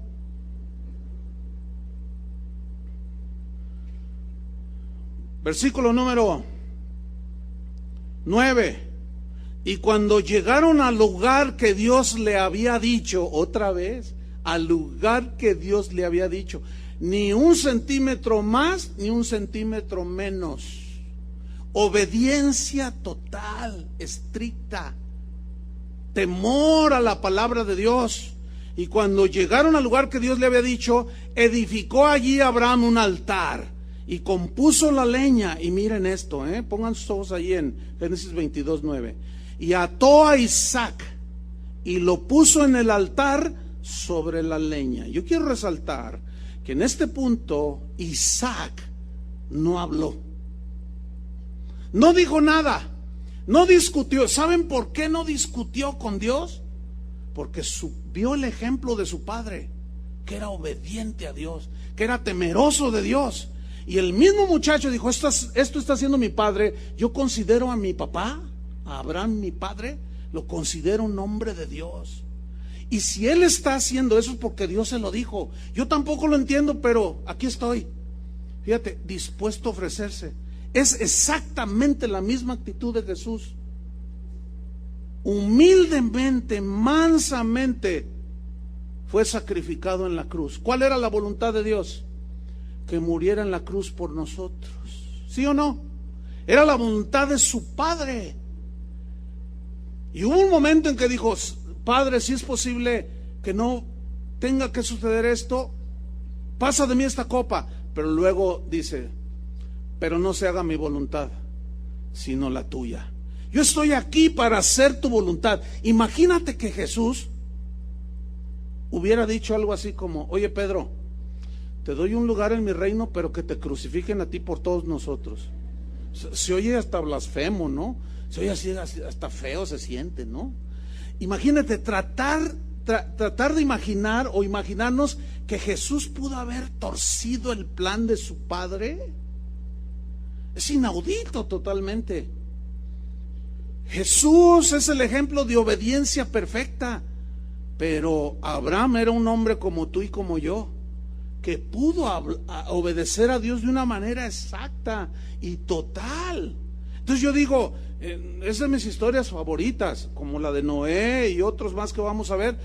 Versículo número 9. Y cuando llegaron al lugar que Dios le había dicho, otra vez, al lugar que Dios le había dicho, ni un centímetro más, ni un centímetro menos. Obediencia total, estricta, temor a la palabra de Dios. Y cuando llegaron al lugar que Dios le había dicho, edificó allí Abraham un altar y compuso la leña. Y miren esto, pongan sus ojos ahí en Génesis 22:9. Y ató a Isaac y lo puso en el altar sobre la leña. Yo quiero resaltar que en este punto Isaac no habló, no dijo nada, no discutió. ¿Saben por qué no discutió con Dios? Porque vio el ejemplo de su padre, que era obediente a Dios, que era temeroso de Dios. Y el mismo muchacho dijo, esto está haciendo mi padre. Yo considero a mi papá, a Abraham, mi padre, lo considero un hombre de Dios. Y si él está haciendo eso es porque Dios se lo dijo. Yo tampoco lo entiendo, pero aquí estoy. Fíjate, dispuesto a ofrecerse. Es exactamente la misma actitud de Jesús. Humildemente, mansamente, fue sacrificado en la cruz. ¿Cuál era la voluntad de Dios? Que muriera en la cruz por nosotros. ¿Sí o no? Era la voluntad de su Padre. Y hubo un momento en que dijo, Padre, si es posible que no tenga que suceder esto, pasa de mí esta copa. Pero luego dice, pero no se haga mi voluntad, sino la tuya. Yo estoy aquí para hacer tu voluntad. Imagínate que Jesús hubiera dicho algo así como, oye Pedro, te doy un lugar en mi reino, pero que te crucifiquen a ti por todos nosotros. Se oye hasta blasfemo, ¿no? Se oye así, hasta feo se siente, ¿no? Imagínate, tratar de imaginar o imaginarnos que Jesús pudo haber torcido el plan de su Padre. Es inaudito totalmente. Jesús es el ejemplo de obediencia perfecta, pero Abraham era un hombre como tú y como yo, que pudo obedecer a Dios de una manera exacta y total. Entonces yo digo, es de mis historias favoritas, como la de Noé y otros más que vamos a ver,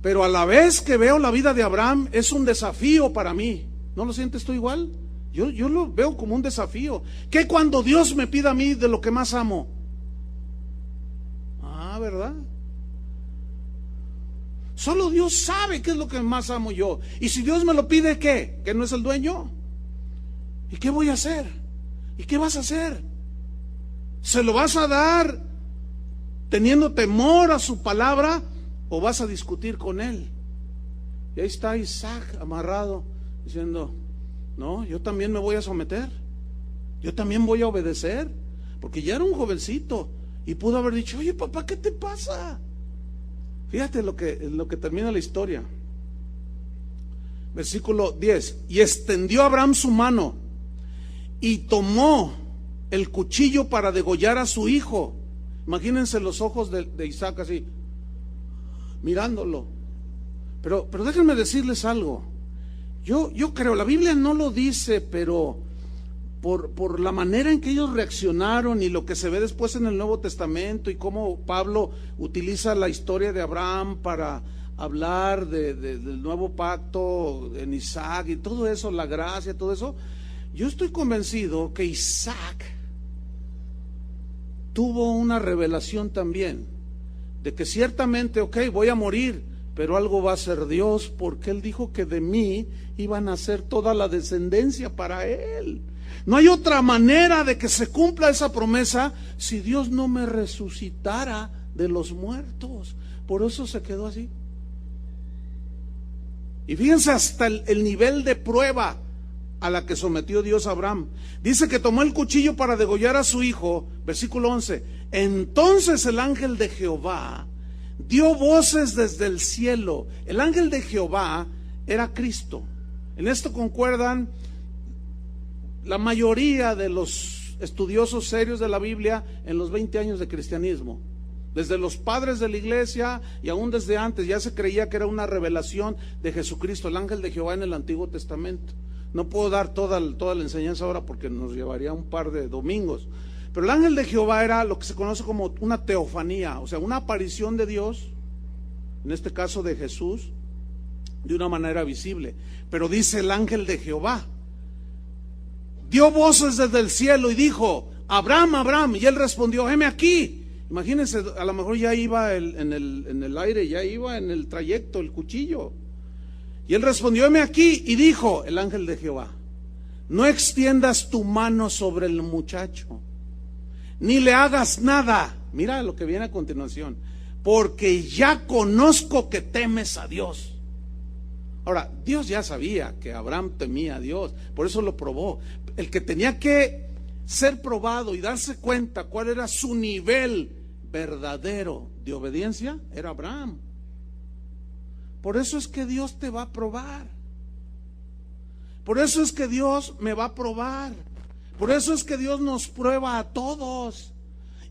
pero a la vez que veo la vida de Abraham es un desafío para mí. ¿No lo sientes tú igual? Yo lo veo como un desafío. ¿Qué cuando Dios me pida a mí de lo que más amo? ¿Verdad? Solo Dios sabe qué es lo que más amo yo. Y si Dios me lo pide, ¿qué? ¿Que no es el dueño? ¿Y qué voy a hacer? ¿Y qué vas a hacer? ¿Se lo vas a dar teniendo temor a su palabra o vas a discutir con él? Y ahí está Isaac amarrado diciendo, no, yo también me voy a someter, yo también voy a obedecer, porque ya era un jovencito y pudo haber dicho, oye papá, ¿qué te pasa? Fíjate lo que termina la historia. Versículo 10. Y extendió Abraham su mano y tomó el cuchillo para degollar a su hijo. Imagínense los ojos de Isaac así, mirándolo. Pero déjenme decirles algo. Yo creo, la Biblia no lo dice, pero por la manera en que ellos reaccionaron y lo que se ve después en el Nuevo Testamento y cómo Pablo utiliza la historia de Abraham para hablar del nuevo pacto en Isaac y todo eso, la gracia, todo eso, yo estoy convencido que Isaac tuvo una revelación también de que ciertamente, voy a morir, pero algo va a ser Dios, porque él dijo que de mí iban a ser toda la descendencia para él. No hay otra manera de que se cumpla esa promesa si Dios no me resucitara de los muertos. Por eso se quedó así. Y fíjense hasta el nivel de prueba a la que sometió Dios a Abraham. Dice que tomó el cuchillo para degollar a su hijo, versículo 11. Entonces el ángel de Jehová dio voces desde el cielo. El ángel de Jehová era Cristo. En esto concuerdan la mayoría de los estudiosos serios de la Biblia en los 20 años de cristianismo. Desde los padres de la iglesia y aún desde antes ya se creía que era una revelación de Jesucristo, el ángel de Jehová en el Antiguo Testamento. No puedo dar toda la enseñanza ahora porque nos llevaría un par de domingos. Pero el ángel de Jehová era lo que se conoce como una teofanía, o sea, una aparición de Dios, en este caso de Jesús, de una manera visible. Pero dice el ángel de Jehová, dio voces desde el cielo y dijo, Abraham, Abraham, y él respondió, heme aquí. Imagínense, a lo mejor ya iba en el aire, ya iba en el trayecto el cuchillo. Y él respondió, heme aquí, y dijo el ángel de Jehová, no extiendas tu mano sobre el muchacho, ni le hagas nada. Mira lo que viene a continuación, porque ya conozco que temes a Dios. Ahora, Dios ya sabía que Abraham temía a Dios, por eso lo probó. El que tenía que ser probado y darse cuenta cuál era su nivel verdadero de obediencia era Abraham. Por eso es que Dios te va a probar. Por eso es que Dios me va a probar. Por eso es que Dios nos prueba a todos.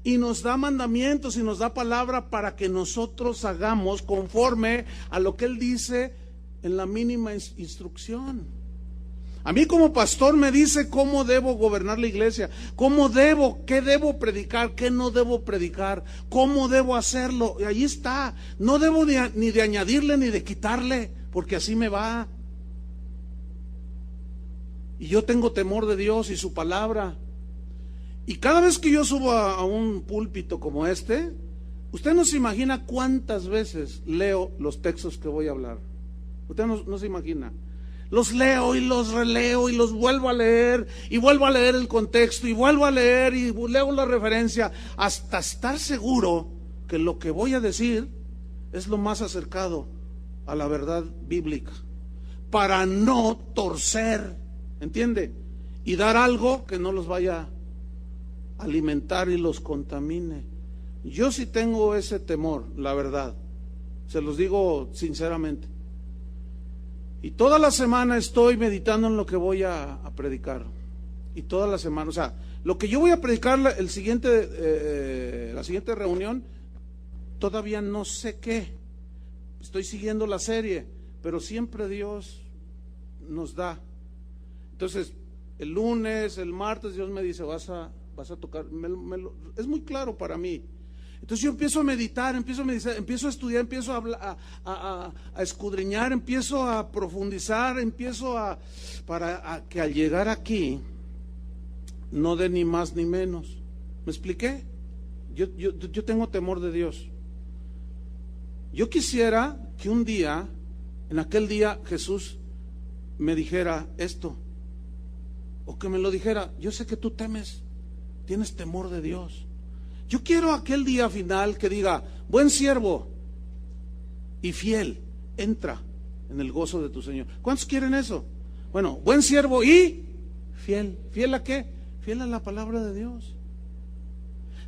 Y nos da mandamientos y nos da palabra para que nosotros hagamos conforme a lo que Él dice en la mínima instrucción. A mí como pastor me dice cómo debo gobernar la iglesia, qué debo predicar, qué no debo predicar, cómo debo hacerlo. Y ahí está. No debo ni de añadirle ni de quitarle, porque así me va. Y yo tengo temor de Dios y su palabra. Y cada vez que yo subo a un púlpito como este, usted no se imagina cuántas veces leo los textos que voy a hablar. Usted no se imagina. Los leo y los releo y los vuelvo a leer y vuelvo a leer el contexto y vuelvo a leer y leo la referencia hasta estar seguro que lo que voy a decir es lo más acercado a la verdad bíblica, para no torcer, ¿entiende? Y dar algo que no los vaya a alimentar y los contamine. Yo sí tengo ese temor, la verdad, se los digo sinceramente. Y toda la semana estoy meditando en lo que voy a predicar. Y toda la semana, o sea, lo que yo voy a predicar la siguiente reunión, todavía no sé qué. Estoy siguiendo la serie, pero siempre Dios nos da. Entonces, el lunes, el martes, Dios me dice, vas a tocar. Es muy claro para mí. Entonces yo empiezo a meditar, empiezo a estudiar, empiezo a escudriñar, empiezo a profundizar, para que al llegar aquí no dé ni más ni menos. ¿Me expliqué? Yo tengo temor de Dios. Yo quisiera que un día, en aquel día, Jesús me dijera esto, o que me lo dijera: yo sé que tú temes, tienes temor de Dios. Yo quiero aquel día final que diga: buen siervo y fiel, entra en el gozo de tu Señor. ¿Cuántos quieren eso? Bueno, buen siervo y fiel. ¿Fiel a qué? Fiel a la palabra de Dios,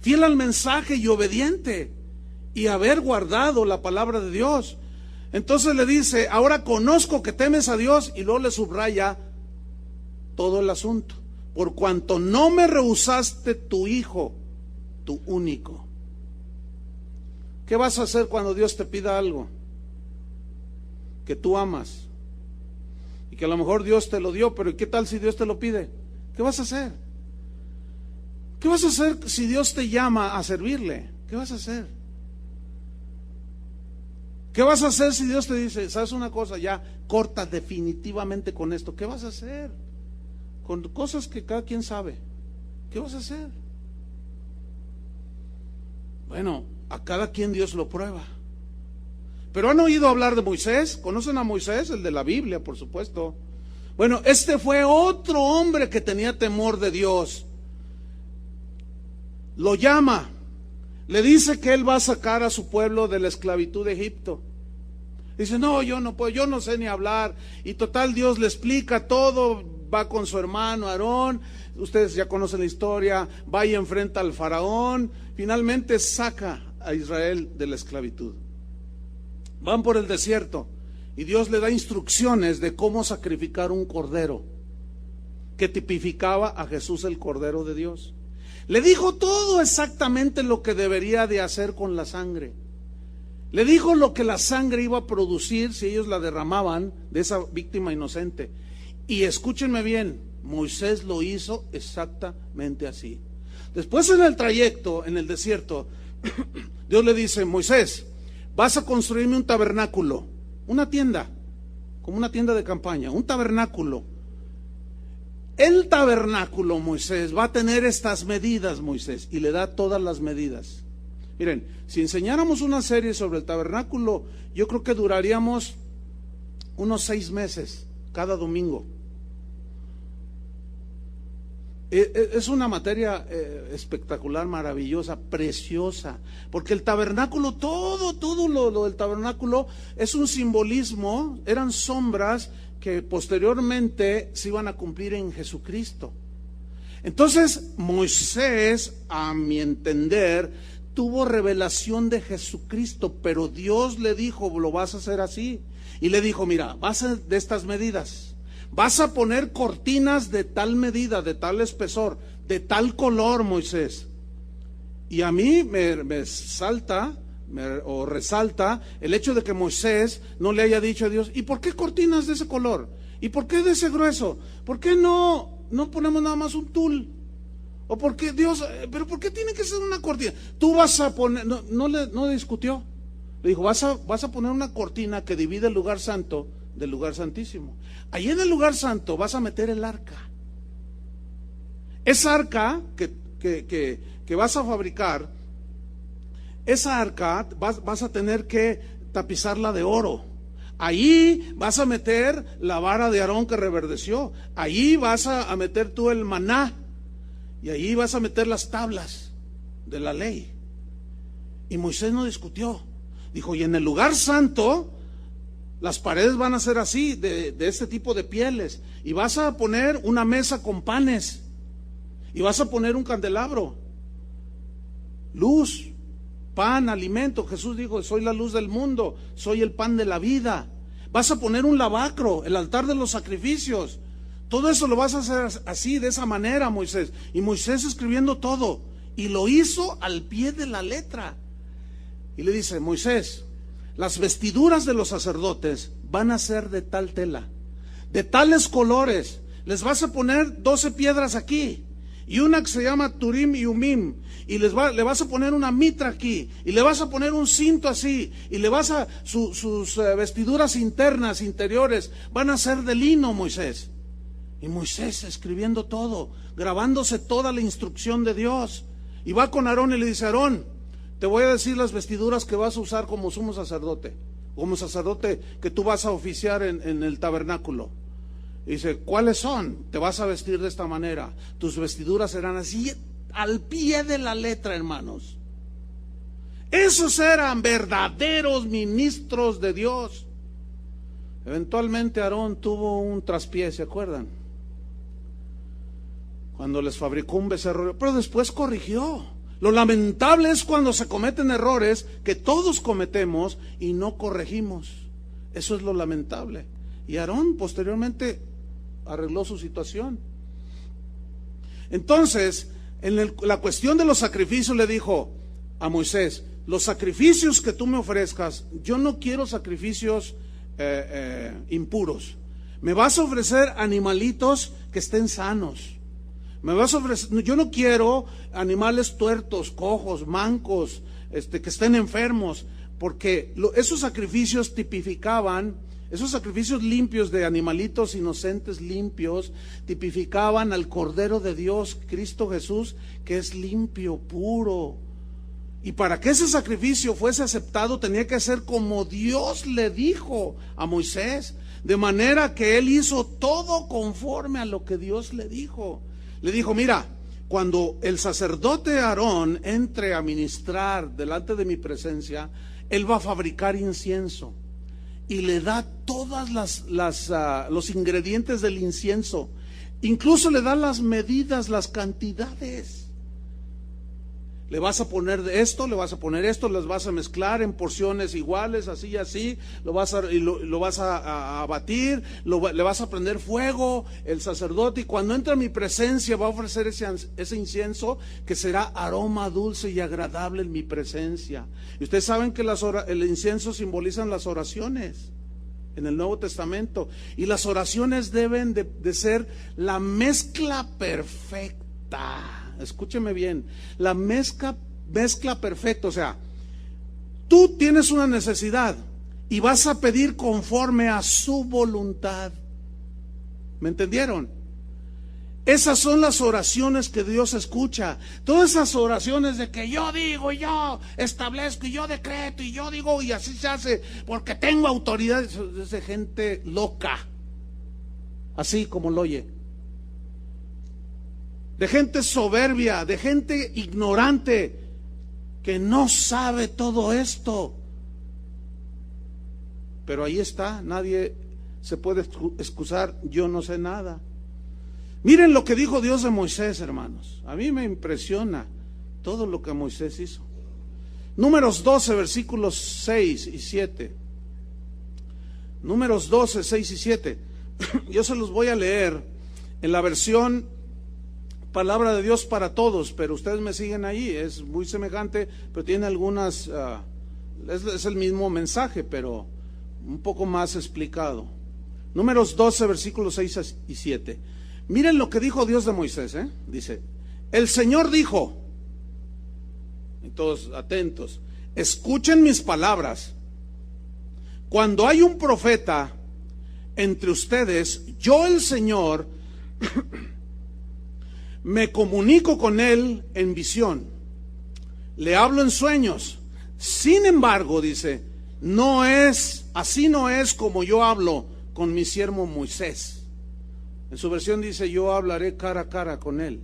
fiel al mensaje y obediente, y haber guardado la palabra de Dios. Entonces le dice: ahora conozco que temes a Dios, y luego le subraya todo el asunto. Por cuanto no me rehusaste tu hijo, tu único. ¿Qué vas a hacer cuando Dios te pida algo que tú amas y que a lo mejor Dios te lo dio, pero ¿qué tal si Dios te lo pide? ¿Qué vas a hacer? ¿Qué vas a hacer si Dios te llama a servirle? ¿Qué vas a hacer? ¿Qué vas a hacer si Dios te dice: sabes una cosa, ya corta definitivamente con esto? ¿Qué vas a hacer? Con cosas que cada quien sabe. ¿Qué vas a hacer? Bueno, a cada quien Dios lo prueba. Pero ¿han oído hablar de Moisés? ¿Conocen a Moisés? El de la Biblia, por supuesto. Bueno, este fue otro hombre que tenía temor de Dios. Lo llama, le dice que él va a sacar a su pueblo de la esclavitud de Egipto. Dice: no, yo no puedo, yo no sé ni hablar. Y total, Dios le explica todo, va con su hermano Aarón, ustedes ya conocen la historia, va y enfrenta al faraón, finalmente saca a Israel de la esclavitud. Van por el desierto y Dios le da instrucciones de cómo sacrificar un cordero, que tipificaba a Jesús, el Cordero de Dios. Le dijo todo exactamente lo que debería de hacer con la sangre. Le dijo lo que la sangre iba a producir si ellos la derramaban de esa víctima inocente. Y escúchenme bien, Moisés lo hizo exactamente así. Después, en el trayecto, en el desierto, Dios le dice: Moisés, vas a construirme un tabernáculo, una tienda, como una tienda de campaña, un tabernáculo. El tabernáculo, Moisés, va a tener estas medidas, Moisés, y le da todas las medidas. Miren, si enseñáramos una serie sobre el tabernáculo, yo creo que duraríamos unos 6 meses cada domingo. Es una materia espectacular, maravillosa, preciosa, porque el tabernáculo, todo lo del tabernáculo es un simbolismo, eran sombras que posteriormente se iban a cumplir en Jesucristo. Entonces Moisés, a mi entender, tuvo revelación de Jesucristo, pero Dios le dijo: lo vas a hacer así. Y le dijo: mira, vas a de estas medidas, vas a poner cortinas de tal medida, de tal espesor, de tal color, Moisés. Y a mí me salta o resalta el hecho de que Moisés no le haya dicho a Dios, ¿y por qué cortinas de ese color? ¿Y por qué de ese grueso? ¿Por qué no ponemos nada más un tul? ¿O por qué Dios, pero por qué tiene que ser una cortina? Tú vas a poner, no discutió. Le dijo, vas a poner una cortina que divide el lugar santo del lugar santísimo. Allí en el lugar santo vas a meter el arca. Esa arca que vas a fabricar, esa arca vas a tener que tapizarla de oro. Ahí vas a meter la vara de Aarón que reverdeció. Ahí vas a meter tú el maná. Y ahí vas a meter las tablas de la ley. Y Moisés no discutió. Dijo, y en el lugar santo, las paredes van a ser así, de este tipo de pieles. Y vas a poner una mesa con panes. Y vas a poner un candelabro. Luz, pan, alimento. Jesús dijo, soy la luz del mundo, soy el pan de la vida. Vas a poner un lavacro, el altar de los sacrificios. Todo eso lo vas a hacer así, de esa manera, Moisés. Y Moisés escribiendo todo. Y lo hizo al pie de la letra. Y le dice, Moisés, las vestiduras de los sacerdotes van a ser de tal tela, de tales colores. Les vas a poner 12 piedras aquí. Y una que se llama Turim y Umim. Y le vas a poner una mitra aquí. Y le vas a poner un cinto así. Y le vas a, sus vestiduras internas, interiores, van a ser de lino, Moisés. Y Moisés escribiendo todo, grabándose toda la instrucción de Dios. Y va con Aarón y le dice, Aarón, te voy a decir las vestiduras que vas a usar como sumo sacerdote. Como sacerdote que tú vas a oficiar en el tabernáculo. Y dice, ¿cuáles son? Te vas a vestir de esta manera. Tus vestiduras serán así, al pie de la letra, hermanos. Esos eran verdaderos ministros de Dios. Eventualmente Aarón tuvo un traspié, ¿se acuerdan? Cuando les fabricó un becerro, pero después corrigió. Lo lamentable es cuando se cometen errores que todos cometemos y no corregimos. Eso es lo lamentable. Y Aarón posteriormente arregló su situación. Entonces, en la cuestión de los sacrificios le dijo a Moisés, los sacrificios que tú me ofrezcas, yo no quiero sacrificios impuros. Me vas a ofrecer animalitos que estén sanos. Me vas a ofrecer, yo no quiero animales tuertos, cojos, mancos, que estén enfermos, porque esos sacrificios tipificaban, esos sacrificios limpios de animalitos inocentes, limpios, tipificaban al Cordero de Dios, Cristo Jesús, que es limpio, puro. Y para que ese sacrificio fuese aceptado tenía que ser como Dios le dijo a Moisés, de manera que él hizo todo conforme a lo que Dios le dijo. Le dijo, mira, cuando el sacerdote Aarón entre a ministrar delante de mi presencia, él va a fabricar incienso y le da todas los ingredientes del incienso, incluso le da las medidas, las cantidades. Le vas a poner esto, le vas a poner esto, las vas a mezclar en porciones iguales, así y así, lo vas a batir, le vas a prender fuego, el sacerdote, y cuando entra a mi presencia va a ofrecer ese incienso que será aroma dulce y agradable en mi presencia. Y ustedes saben que el incienso simbolizan las oraciones en el Nuevo Testamento, y las oraciones deben de ser la mezcla perfecta. Escúcheme bien, la mezcla perfecta. O sea, tú tienes una necesidad y vas a pedir conforme a su voluntad. ¿Me entendieron? Esas son las oraciones que Dios escucha. Todas esas oraciones de que yo digo y yo establezco y yo decreto y yo digo y así se hace porque tengo autoridad, es de gente loca, así como lo oye. De gente soberbia, de gente ignorante, que no sabe todo esto. Pero ahí está, nadie se puede excusar, yo no sé nada. Miren lo que dijo Dios de Moisés, hermanos. A mí me impresiona todo lo que Moisés hizo. Números 12, versículos 6 y 7. Números 12, 6 y 7. Yo se los voy a leer en la versión Palabra de Dios para Todos, pero ustedes me siguen ahí, es muy semejante, pero tiene algunas, es el mismo mensaje, pero un poco más explicado. Números 12, versículos 6 y 7. Miren lo que dijo Dios de Moisés, dice, el Señor dijo, y todos atentos, escuchen mis palabras. Cuando hay un profeta entre ustedes, yo el Señor me comunico con él en visión, le hablo en sueños. Sin embargo, dice, no es como yo hablo con mi siervo Moisés. En su versión dice, yo hablaré cara a cara con él.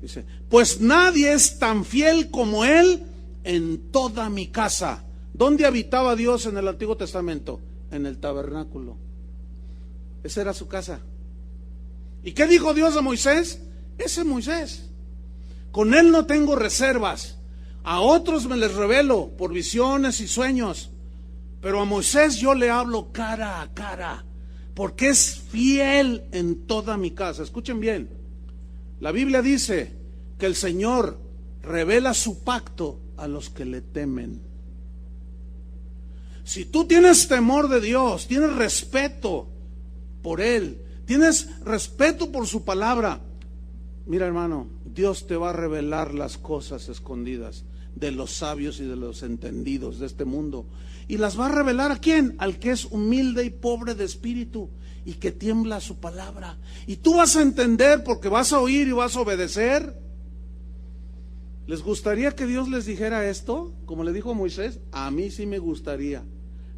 Dice, pues nadie es tan fiel como él en toda mi casa. ¿Dónde habitaba Dios en el Antiguo Testamento? En el tabernáculo. Esa era su casa. ¿Y qué dijo Dios a Moisés? Ese Moisés. Con él no tengo reservas. A otros me les revelo por visiones y sueños. Pero a Moisés yo le hablo cara a cara, porque es fiel en toda mi casa. Escuchen bien. La Biblia dice que el Señor revela su pacto a los que le temen. Si tú tienes temor de Dios, tienes respeto por Él, tienes respeto por su palabra, mira hermano, Dios te va a revelar las cosas escondidas de los sabios y de los entendidos de este mundo. ¿Y las va a revelar a quién? Al que es humilde y pobre de espíritu y que tiembla a su palabra. Y tú vas a entender porque vas a oír y vas a obedecer. ¿Les gustaría que Dios les dijera esto? Como le dijo a Moisés, a mí sí me gustaría,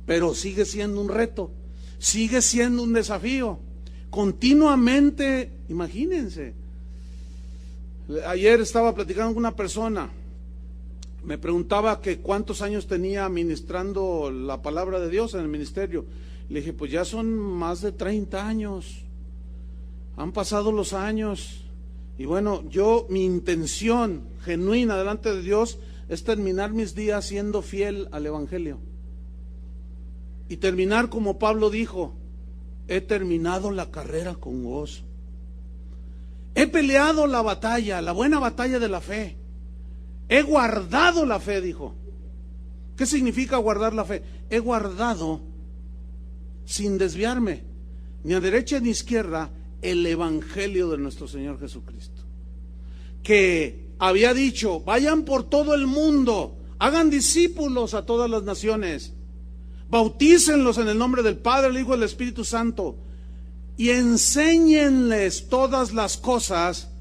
pero sigue siendo un reto, sigue siendo un desafío. Continuamente, imagínense. Ayer estaba platicando con una persona, me preguntaba que cuántos años tenía ministrando la palabra de Dios en el ministerio. Le dije, pues ya son más de 30 años, han pasado los años. Y bueno, mi intención genuina delante de Dios es terminar mis días siendo fiel al Evangelio. Y terminar como Pablo dijo, he terminado la carrera con gozo. He peleado la batalla, la buena batalla de la fe. He guardado la fe, dijo. ¿Qué significa guardar la fe? He guardado, sin desviarme, ni a derecha ni a izquierda, el Evangelio de nuestro Señor Jesucristo, que había dicho, vayan por todo el mundo, hagan discípulos a todas las naciones, bautícenlos en el nombre del Padre, el Hijo y el Espíritu Santo, y enséñenles todas las cosas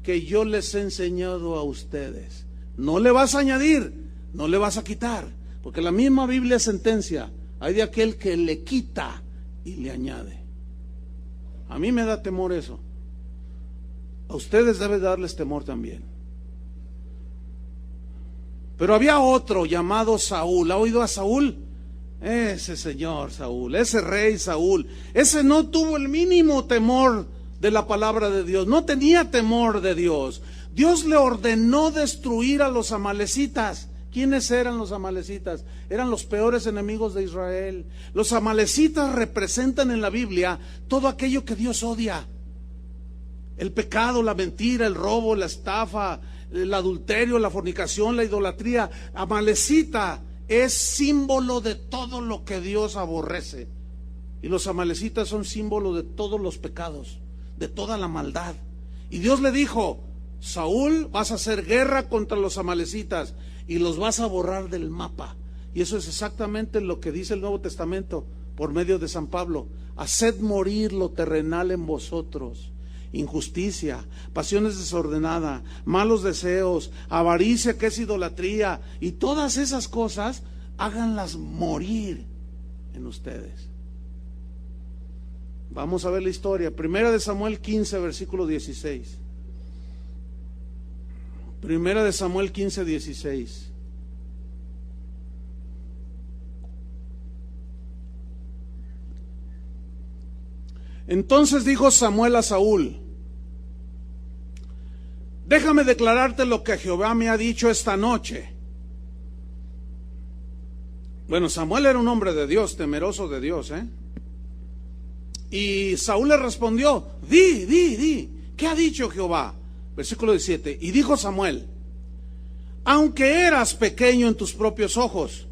que yo les he enseñado a ustedes. No le vas a añadir, no le vas a quitar, porque la misma Biblia sentencia, hay de aquel que le quita y le añade. A mí me da temor eso. A ustedes debe darles temor también. Pero había otro llamado Saúl. ¿Ha oído a Saúl? Ese señor Saúl, ese rey Saúl, ese no tuvo el mínimo temor de la palabra de Dios, no tenía temor de Dios. Dios le ordenó destruir a los amalecitas. ¿Quiénes eran los amalecitas? Eran los peores enemigos de Israel. Los amalecitas representan en la Biblia todo aquello que Dios odia. El pecado, la mentira, el robo, la estafa, el adulterio, la fornicación, la idolatría. Amalecita es símbolo de todo lo que Dios aborrece. Y los amalecitas son símbolo de todos los pecados, de toda la maldad. Y Dios le dijo, Saúl, vas a hacer guerra contra los amalecitas y los vas a borrar del mapa. Y eso es exactamente lo que dice el Nuevo Testamento por medio de San Pablo. Haced morir lo terrenal en vosotros: injusticia, pasiones desordenadas, malos deseos, avaricia, que es idolatría, y todas esas cosas, háganlas morir en ustedes. Vamos a ver la historia. Primera de Samuel 15, versículo 16. Primera de Samuel 15, 16. Entonces dijo Samuel a Saúl: déjame declararte lo que Jehová me ha dicho esta noche. Bueno, Samuel era un hombre de Dios, temeroso de Dios, Y Saúl le respondió, di, ¿qué ha dicho Jehová? Versículo 17, y dijo Samuel, aunque eras pequeño en tus propios ojos,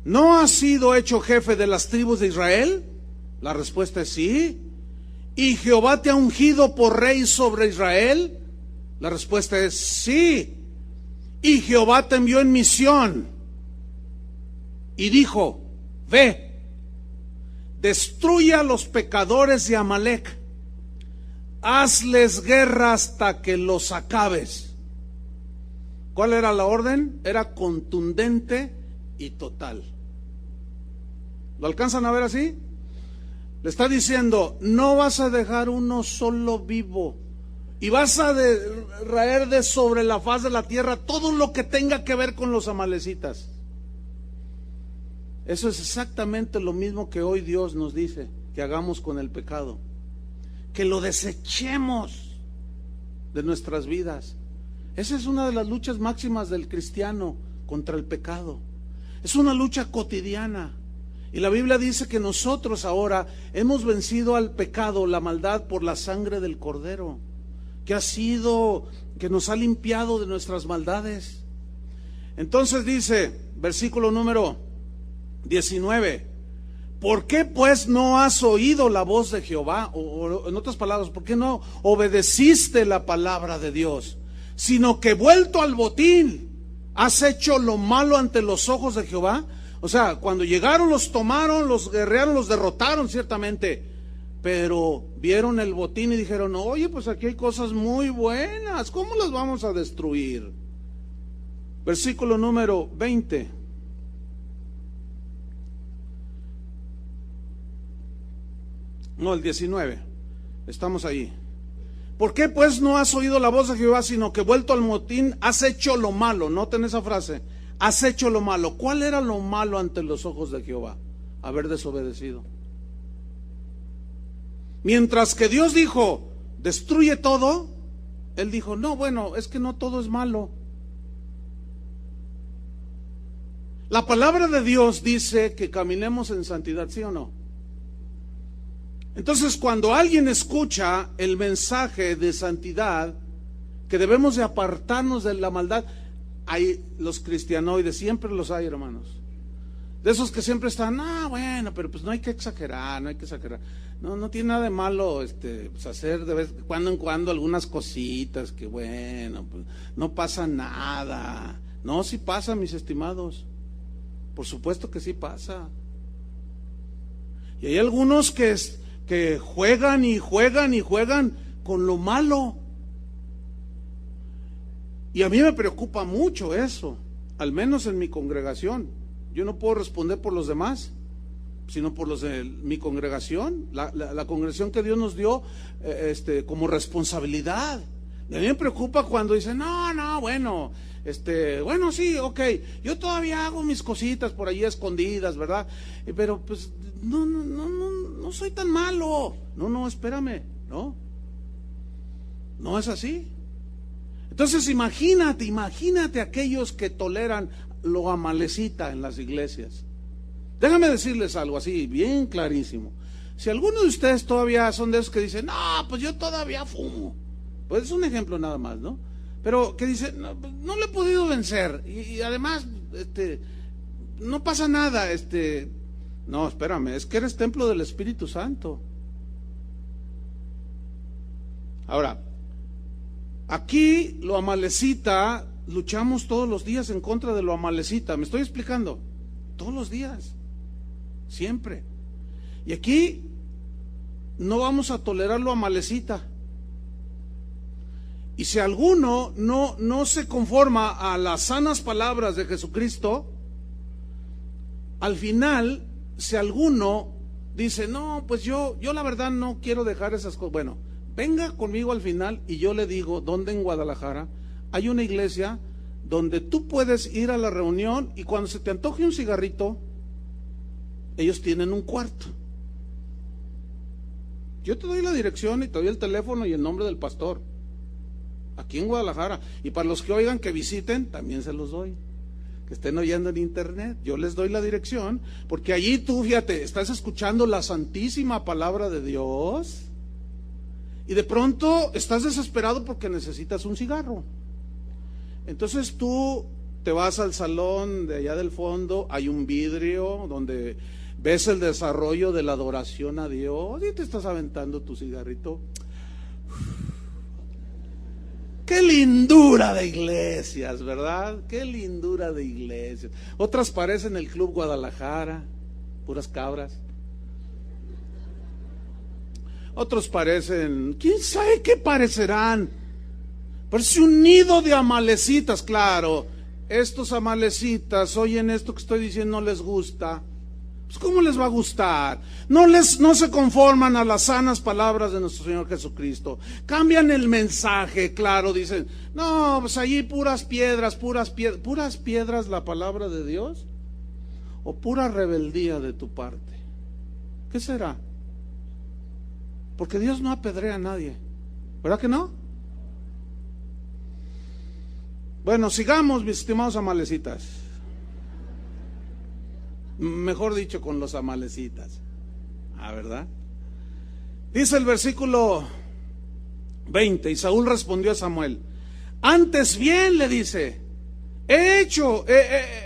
¿no has sido hecho jefe de las tribus de Israel? La respuesta es sí. ¿Y Jehová te ha ungido por rey sobre Israel? La respuesta es sí. Y Jehová te envió en misión y dijo, ve, destruye a los pecadores de Amalec, hazles guerra hasta que los acabes. ¿Cuál era la orden? Era contundente y total. ¿Lo alcanzan a ver así? Le está diciendo, no vas a dejar uno solo vivo, y vas a raer de sobre la faz de la tierra todo lo que tenga que ver con los amalecitas. Eso es exactamente lo mismo que hoy Dios nos dice que hagamos con el pecado, que lo desechemos de nuestras vidas. Esa es una de las luchas máximas del cristiano contra el pecado. Es una lucha cotidiana. Y la Biblia dice que nosotros ahora hemos vencido al pecado, la maldad, por la sangre del Cordero, que nos ha limpiado de nuestras maldades. Entonces dice, versículo número 19, ¿por qué pues no has oído la voz de Jehová? O en otras palabras, ¿por qué no obedeciste la palabra de Dios? Sino que vuelto al botín, has hecho lo malo ante los ojos de Jehová. O sea, cuando llegaron los tomaron, los guerrearon, los derrotaron ciertamente, pero vieron el botín y dijeron, oye, pues aquí hay cosas muy buenas, ¿cómo las vamos a destruir? Versículo número 20. No, el 19. Estamos ahí. ¿Por qué pues no has oído la voz de Jehová, sino que vuelto al botín has hecho lo malo? Noten esa frase, has hecho lo malo. ¿Cuál era lo malo ante los ojos de Jehová? Haber desobedecido. Mientras que Dios dijo, destruye todo, Él dijo, no, bueno, es que no todo es malo. La palabra de Dios dice que caminemos en santidad, ¿sí o no? Entonces, cuando alguien escucha el mensaje de santidad, que debemos de apartarnos de la maldad, hay los cristianoides, siempre los hay, hermanos. De esos que siempre están, bueno, pero pues no hay que exagerar, no hay que exagerar. No tiene nada de malo pues hacer de vez cuando en cuando algunas cositas, que bueno, pues no pasa nada. No, sí pasa, mis estimados. Por supuesto que sí pasa. Y hay algunos que juegan y juegan y juegan con lo malo. Y a mí me preocupa mucho eso, al menos en mi congregación. Yo no puedo responder por los demás, sino por los de mi congregación, la congregación que Dios nos dio como responsabilidad. Y a mí me preocupa cuando dicen, bueno, bueno, sí, ok, yo todavía hago mis cositas por ahí escondidas, ¿verdad? Pero pues no soy tan malo. No, espérame, no es así. Entonces imagínate aquellos que toleran lo amalecita en las iglesias. Déjame decirles algo así, bien clarísimo. Si alguno de ustedes todavía son de esos que dicen, pues yo todavía fumo, pues es un ejemplo nada más, ¿no? Pero que dicen, no lo he podido vencer, y además, no pasa nada, no, espérame, es que eres templo del Espíritu Santo. Ahora, aquí lo amalecita, luchamos todos los días en contra de lo amalecita. ¿Me estoy explicando? Todos los días, siempre. Y aquí no vamos a tolerar lo amalecita. Y si alguno no se conforma a las sanas palabras de Jesucristo, al final, si alguno dice, no, pues yo la verdad no quiero dejar esas cosas, bueno, venga conmigo al final y yo le digo dónde en Guadalajara hay una iglesia donde tú puedes ir a la reunión y cuando se te antoje un cigarrito, ellos tienen un cuarto. Yo te doy la dirección y te doy el teléfono y el nombre del pastor, aquí en Guadalajara. Y para los que oigan que visiten, también se los doy. que estén oyendo en internet. Yo les doy la dirección, porque allí tú, fíjate, estás escuchando la santísima palabra de Dios y de pronto estás desesperado porque necesitas un cigarro. Entonces tú te vas al salón de allá del fondo, hay un vidrio donde ves el desarrollo de la adoración a Dios y te estás aventando tu cigarrito. Qué lindura de iglesias, ¿verdad? Qué lindura de iglesias. Otras parecen el Club Guadalajara, puras cabras. Otros parecen, quién sabe qué parecerán. Parece un nido de amalecitas, claro. Estos amalecitas oyen esto que estoy diciendo, no les gusta. Pues ¿cómo les va a gustar? No se conforman a las sanas palabras de nuestro Señor Jesucristo. Cambian el mensaje, claro, dicen, no, pues allí puras piedras la palabra de Dios, o pura rebeldía de tu parte. ¿Qué será? Porque Dios no apedrea a nadie, ¿verdad que no? Bueno, sigamos, mis estimados amalecitas. Mejor dicho, con los amalecitas. ¿Verdad? Dice el versículo 20, y Saúl respondió a Samuel, antes bien, le dice,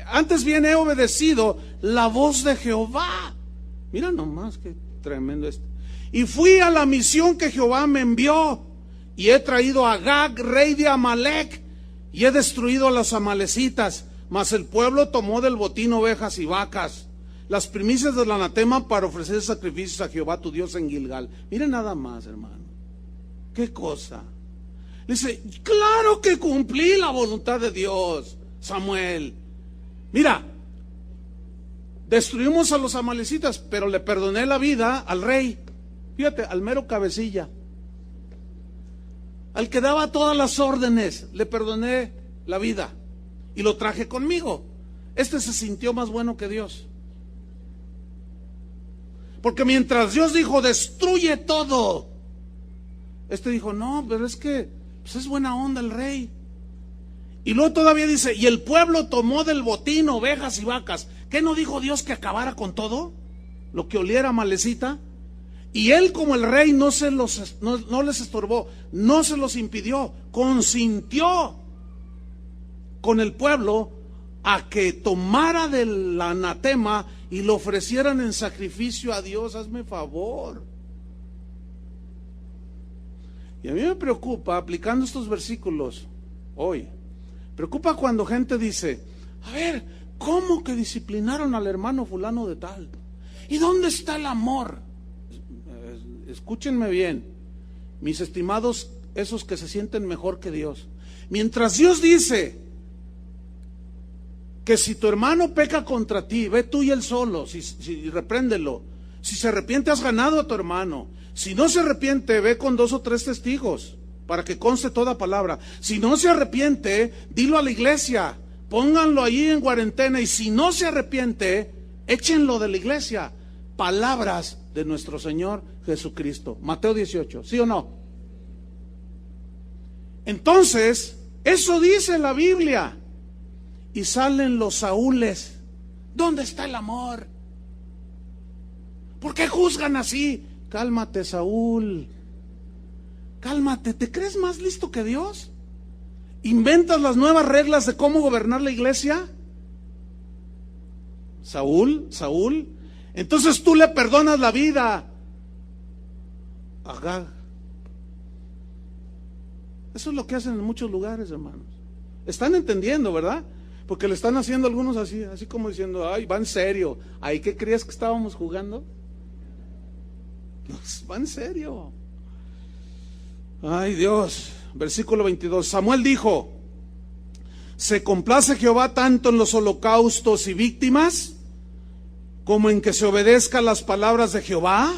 antes bien he obedecido la voz de Jehová. Mira nomás qué tremendo esto. Y fui a la misión que Jehová me envió, y he traído a Agag, rey de Amalec, y he destruido a los amalecitas. Mas el pueblo tomó del botín ovejas y vacas, las primicias del anatema, para ofrecer sacrificios a Jehová tu Dios en Gilgal. Miren nada más, hermano. ¿Qué cosa? Dice, claro que cumplí la voluntad de Dios, Samuel. Mira, destruimos a los amalecitas, pero le perdoné la vida al rey. Fíjate, al mero cabecilla, al que daba todas las órdenes, le perdoné la vida. Y lo traje conmigo. Este se sintió más bueno que Dios. Porque mientras Dios dijo, destruye todo, este dijo, no, pero es que pues es buena onda el rey. Y luego todavía dice, y el pueblo tomó del botín ovejas y vacas. ¿Qué no dijo Dios que acabara con todo? Lo que oliera malecita. Y él, como el rey, no les estorbó, no se los impidió, consintió con el pueblo a que tomara del anatema y lo ofrecieran en sacrificio a Dios. Hazme favor. Y a mí me preocupa, aplicando estos versículos hoy, preocupa cuando gente dice, a ver, ¿cómo que disciplinaron al hermano fulano de tal? ¿Y dónde está el amor? Escúchenme bien, mis estimados, esos que se sienten mejor que Dios. Mientras Dios dice que si tu hermano peca contra ti, ve tú y él solo, si repréndelo. Si se arrepiente, has ganado a tu hermano. Si no se arrepiente, ve con 2 o 3 testigos, para que conste toda palabra. Si no se arrepiente, dilo a la iglesia, pónganlo ahí en cuarentena, y si no se arrepiente, échenlo de la iglesia. Palabras de nuestro Señor Jesucristo. Mateo 18, ¿sí o no? Entonces, eso dice la Biblia. Y salen los Saúles. ¿Dónde está el amor? ¿Por qué juzgan así? Cálmate, Saúl. Cálmate. ¿Te crees más listo que Dios? ¿Inventas las nuevas reglas de cómo gobernar la iglesia? Saúl. Entonces tú le perdonas la vida a Agag. Eso es lo que hacen en muchos lugares, hermanos. Están entendiendo, ¿verdad? Porque le están haciendo algunos así como diciendo, ay, va en serio. ¿Ahí qué creías que estábamos jugando? Pues, va en serio. Ay, Dios. Versículo 22. Samuel dijo, ¿se complace Jehová tanto en los holocaustos y víctimas como en que se obedezca las palabras de Jehová?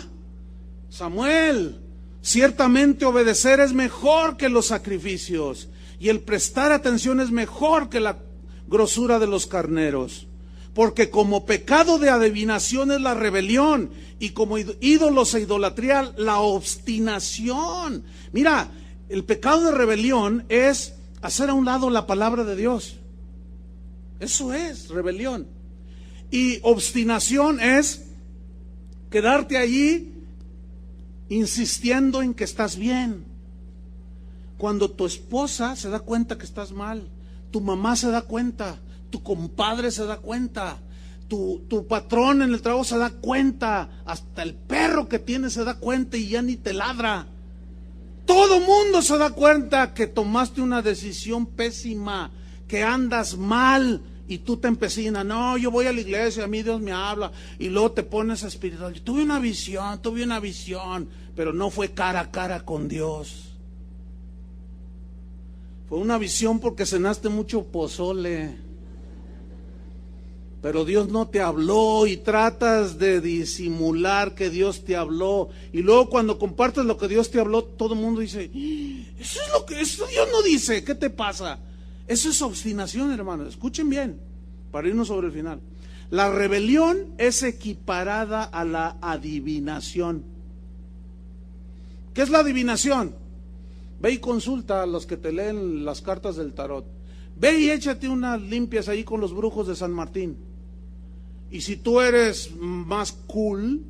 Samuel, ciertamente obedecer es mejor que los sacrificios, y el prestar atención es mejor que la grosura de los carneros. Porque como pecado de adivinación es la rebelión, y como ídolos e idolatría la obstinación. Mira, el pecado de rebelión es hacer a un lado la palabra de Dios. Eso es rebelión. Y obstinación es quedarte allí insistiendo en que estás bien. Cuando tu esposa se da cuenta que estás mal, tu mamá se da cuenta, tu compadre se da cuenta, tu patrón en el trabajo se da cuenta, hasta el perro que tienes se da cuenta y ya ni te ladra. Todo mundo se da cuenta que tomaste una decisión pésima, que andas mal, y tú te empecinas. No, yo voy a la iglesia, a mí Dios me habla, y luego te pones espiritual. Yo tuve una visión, pero no fue cara a cara con Dios. Fue una visión porque cenaste mucho pozole, pero Dios no te habló y tratas de disimular que Dios te habló. Y luego cuando compartes lo que Dios te habló, todo el mundo dice, eso Dios no dice, ¿qué te pasa? Eso es obstinación, hermanos. Escuchen bien, para irnos sobre el final. La rebelión es equiparada a la adivinación. ¿Qué es la adivinación? Ve y consulta a los que te leen las cartas del tarot. Ve y échate unas limpias ahí con los brujos de San Martín. Y si tú eres más cool,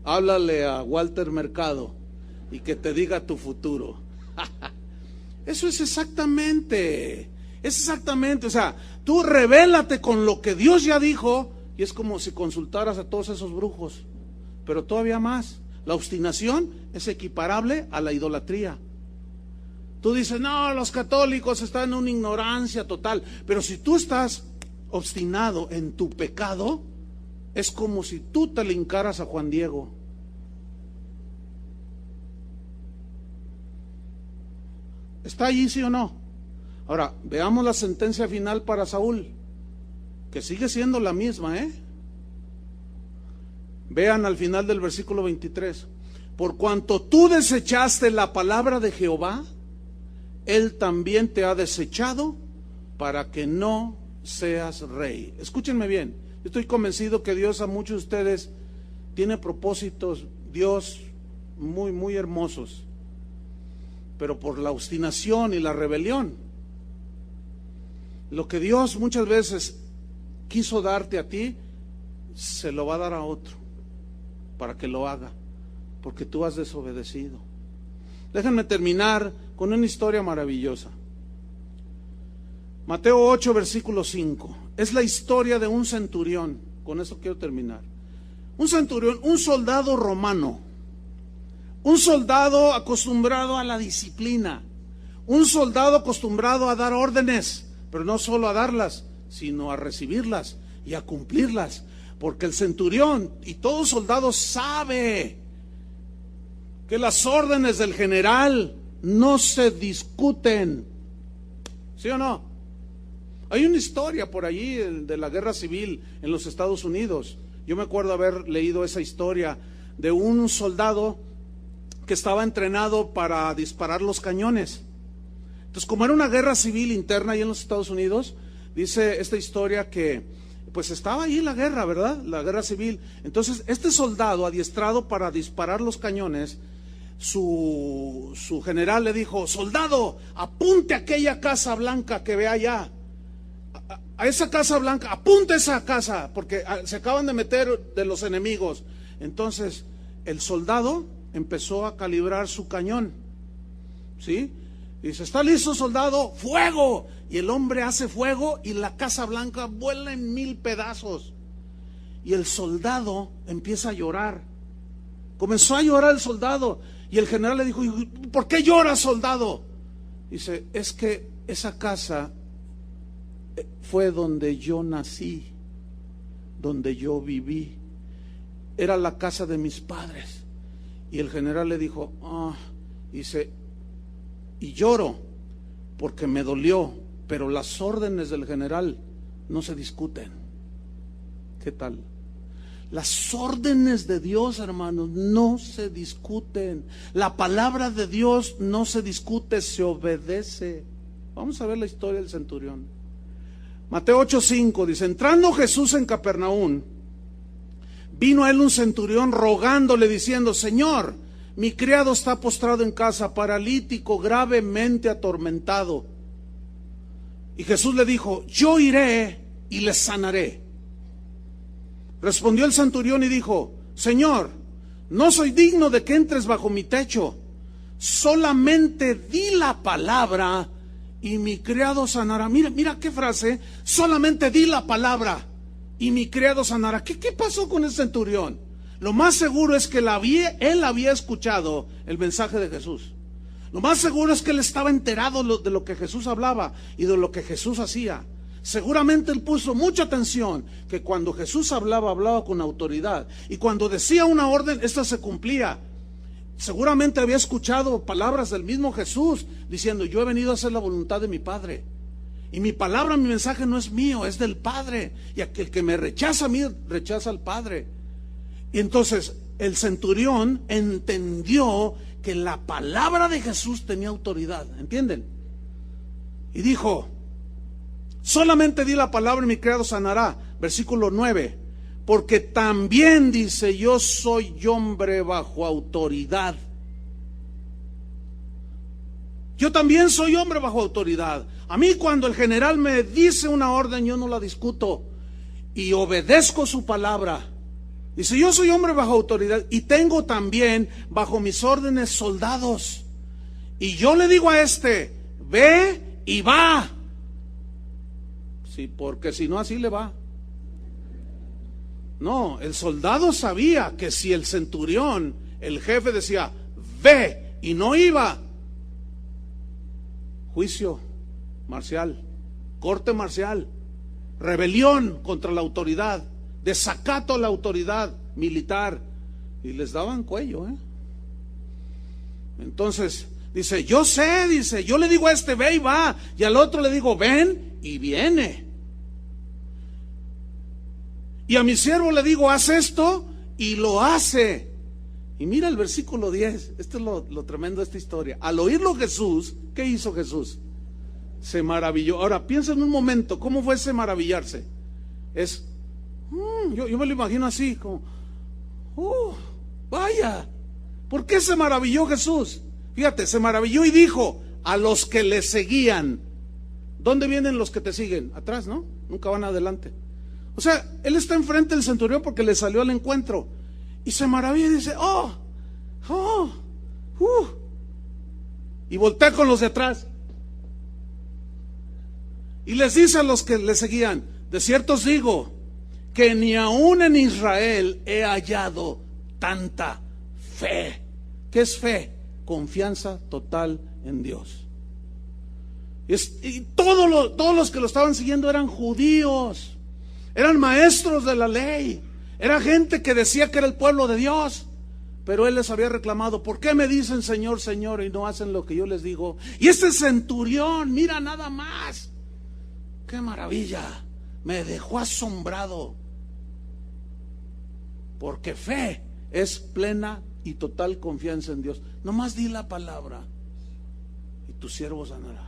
háblale a Walter Mercado y que te diga tu futuro. Eso es exactamente, o sea, tú revélate con lo que Dios ya dijo, y es como si consultaras a todos esos brujos, pero todavía más. La obstinación es equiparable a la idolatría. Tú dices, no, los católicos están en una ignorancia total, pero si tú estás obstinado en tu pecado, es como si tú te le hincaras a Juan Diego. ¿Está allí, sí o no? Ahora, veamos la sentencia final para Saúl, que sigue siendo la misma, Vean al final del versículo 23. Por cuanto tú desechaste la palabra de Jehová, Él también te ha desechado para que no seas rey. Escúchenme bien, yo estoy convencido que Dios a muchos de ustedes tiene propósitos, Dios, muy, muy hermosos, pero por la obstinación y la rebelión, lo que Dios muchas veces quiso darte a ti, se lo va a dar a otro, para que lo haga, porque tú has desobedecido. Déjenme terminar con una historia maravillosa. Mateo 8, versículo 5. Es la historia de un centurión. Con eso quiero terminar. Un centurión, un soldado romano. Un soldado acostumbrado a la disciplina. Un soldado acostumbrado a dar órdenes, pero no solo a darlas, sino a recibirlas y a cumplirlas. Porque el centurión y todo soldado sabe que las órdenes del general no se discuten. ¿Sí o no? Hay una historia por allí de la guerra civil en los Estados Unidos. Yo me acuerdo haber leído esa historia de un soldado que estaba entrenado para disparar los cañones. Entonces, como era una guerra civil interna ahí en los Estados Unidos, dice esta historia que pues estaba ahí la guerra, ¿verdad? La guerra civil. Entonces, este soldado adiestrado para disparar los cañones, su general le dijo, soldado, apunte a aquella casa blanca que ve allá. A esa casa blanca, apunte a esa casa, porque se acaban de meter de los enemigos. Entonces, el soldado empezó a calibrar su cañón, ¿sí? Dice, ¿está listo, soldado? ¡Fuego! Y el hombre hace fuego y la Casa Blanca vuela en 1000 pedazos. Y el soldado empieza a llorar. Comenzó a llorar el soldado. Y el general le dijo, ¿por qué lloras, soldado? Dice, es que esa casa fue donde yo nací, donde yo viví. Era la casa de mis padres. Y el general le dijo, dice, y lloro porque me dolió, pero las órdenes del general no se discuten. ¿Qué tal? Las órdenes de Dios, hermanos, no se discuten. La palabra de Dios no se discute, se obedece. Vamos a ver la historia del centurión. Mateo 8:5 dice, entrando Jesús en Capernaum, vino a él un centurión rogándole diciendo, Señor, mi criado está postrado en casa, paralítico, gravemente atormentado. Y Jesús le dijo: yo iré y les sanaré. Respondió el centurión y dijo: Señor, no soy digno de que entres bajo mi techo. Solamente di la palabra y mi criado sanará. Mira qué frase. Solamente di la palabra y mi criado sanará. ¿Qué pasó con el centurión? Lo más seguro es que él había escuchado el mensaje de Jesús. Lo más seguro es que él estaba enterado de lo que Jesús hablaba y de lo que Jesús hacía. Seguramente él puso mucha atención, que cuando Jesús hablaba con autoridad, y cuando decía una orden, esta se cumplía. Seguramente había escuchado palabras del mismo Jesús diciendo: yo he venido a hacer la voluntad de mi Padre, y mi palabra, mi mensaje no es mío, es del Padre, y aquel que me rechaza a mí, rechaza al Padre. Y entonces el centurión entendió que la palabra de Jesús tenía autoridad, ¿entienden? Y dijo: solamente di la palabra y mi criado sanará. Versículo 9. Porque también dice: yo soy hombre bajo autoridad. Yo también soy hombre bajo autoridad. A mí, cuando el general me dice una orden, yo no la discuto y obedezco su palabra. Dice: yo soy hombre bajo autoridad y tengo también bajo mis órdenes soldados. Y yo le digo a este: ve y va. Sí, porque si no, así le va. No, el soldado sabía que si el centurión, el jefe, decía: ve, y no iba, juicio marcial, corte marcial, rebelión contra la autoridad, desacato a la autoridad militar, y les daban cuello, Entonces dice: yo sé, dice, yo le digo a este: ve y va, y al otro le digo: ven y viene. Y a mi siervo le digo: haz esto, y lo hace. Y mira el versículo 10, esto es lo tremendo de esta historia. Al oírlo Jesús, ¿qué hizo Jesús? Se maravilló. Ahora piensa en un momento, ¿cómo fue ese maravillarse? Yo me lo imagino así, como: vaya, ¿por qué se maravilló Jesús? Fíjate, se maravilló y dijo a los que le seguían. ¿Dónde vienen los que te siguen? Atrás, ¿no? Nunca van adelante. O sea, él está enfrente del centurión porque le salió al encuentro. Y se maravilla y dice: y voltea con los de atrás. Y les dice a los que le seguían: de cierto os digo, que ni aún en Israel he hallado tanta fe. ¿Qué es fe? Confianza total en Dios. Y todos los que lo estaban siguiendo eran judíos, eran maestros de la ley, era gente que decía que era el pueblo de Dios. Pero él les había reclamado: ¿por qué me dicen Señor, Señor, y no hacen lo que yo les digo? Y este centurión, mira nada más, qué maravilla, me dejó asombrado. Porque fe es plena y total confianza en Dios. Nomás di la palabra y tu siervo sanará.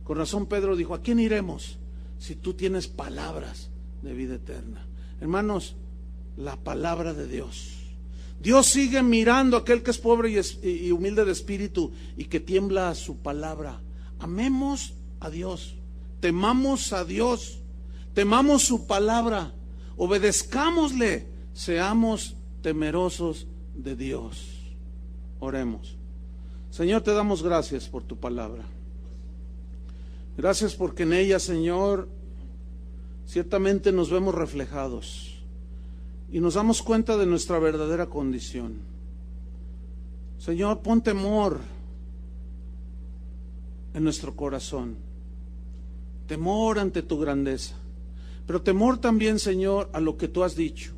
Con razón Pedro dijo: ¿a quién iremos si tú tienes palabras de vida eterna? Hermanos, la palabra de Dios. Dios sigue mirando a aquel que es pobre y humilde de espíritu y que tiembla a su palabra. Amemos a Dios, temamos a Dios, temamos su palabra, obedezcámosle, seamos temerosos de Dios. Oremos. Señor, te damos gracias por tu palabra. Gracias porque en ella, Señor, ciertamente nos vemos reflejados y nos damos cuenta de nuestra verdadera condición. Señor, pon temor en nuestro corazón, temor ante tu grandeza, pero temor también, Señor, a lo que tú has dicho,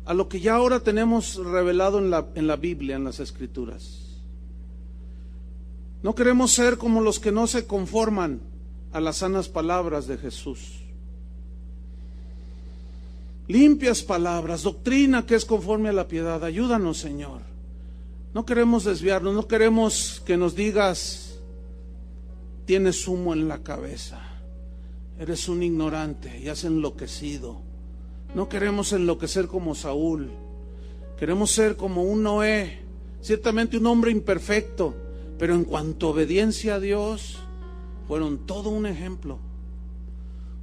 a lo que ya ahora tenemos revelado en la Biblia, en las Escrituras. No queremos ser como los que no se conforman a las sanas palabras de Jesús. Limpias palabras, doctrina que es conforme a la piedad. Ayúdanos, Señor. No queremos desviarnos, no queremos que nos digas: tienes humo en la cabeza, eres un ignorante y has enloquecido. No queremos enloquecer como Saúl. Queremos ser como un Noé, ciertamente un hombre imperfecto, pero en cuanto a obediencia a Dios, fueron todo un ejemplo.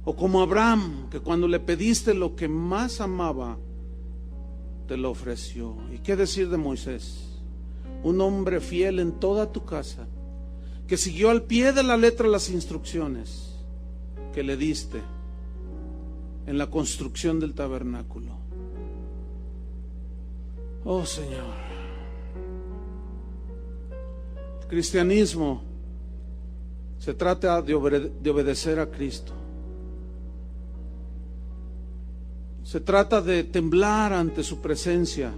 O como Abraham, que cuando le pediste lo que más amaba, te lo ofreció. ¿Y qué decir de Moisés? Un hombre fiel en toda tu casa, que siguió al pie de la letra las instrucciones que le diste en la construcción del tabernáculo. Oh Señor, el cristianismo se trata de obedecer a Cristo. Se trata de temblar ante su presencia,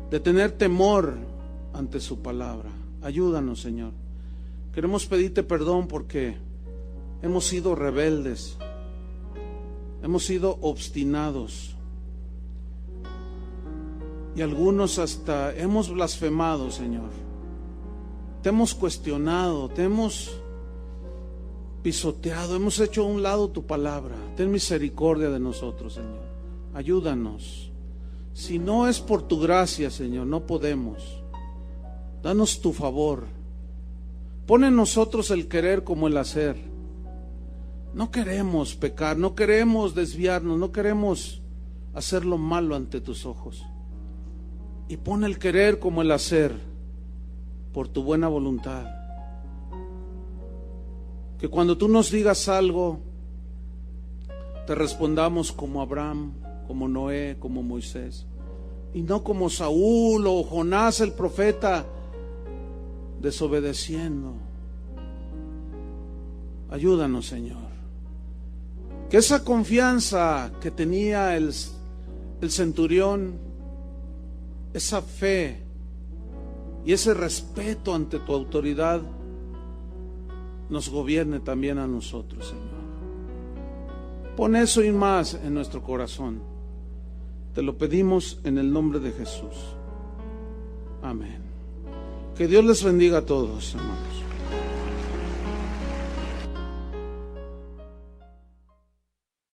de tener temor ante su palabra. Ayúdanos, Señor. Queremos pedirte perdón porque hemos sido rebeldes, hemos sido obstinados y algunos hasta hemos blasfemado, Señor. Te hemos cuestionado, te hemos pisoteado, hemos hecho a un lado tu palabra. Ten misericordia de nosotros, Señor. Ayúdanos. Si no es por tu gracia, Señor, no podemos. Danos tu favor. Pon en nosotros el querer como el hacer. No queremos pecar, no queremos desviarnos, no queremos hacer lo malo ante tus ojos. Y pon el querer como el hacer por tu buena voluntad. Que cuando tú nos digas algo, te respondamos como Abraham, como Noé, como Moisés, y no como Saúl o Jonás el profeta, desobedeciendo. Ayúdanos, Señor. Que esa confianza que tenía el centurión, esa fe y ese respeto ante tu autoridad, nos gobierne también a nosotros, Señor. Pon eso y más en nuestro corazón. Te lo pedimos en el nombre de Jesús. Amén. Que Dios les bendiga a todos, hermanos.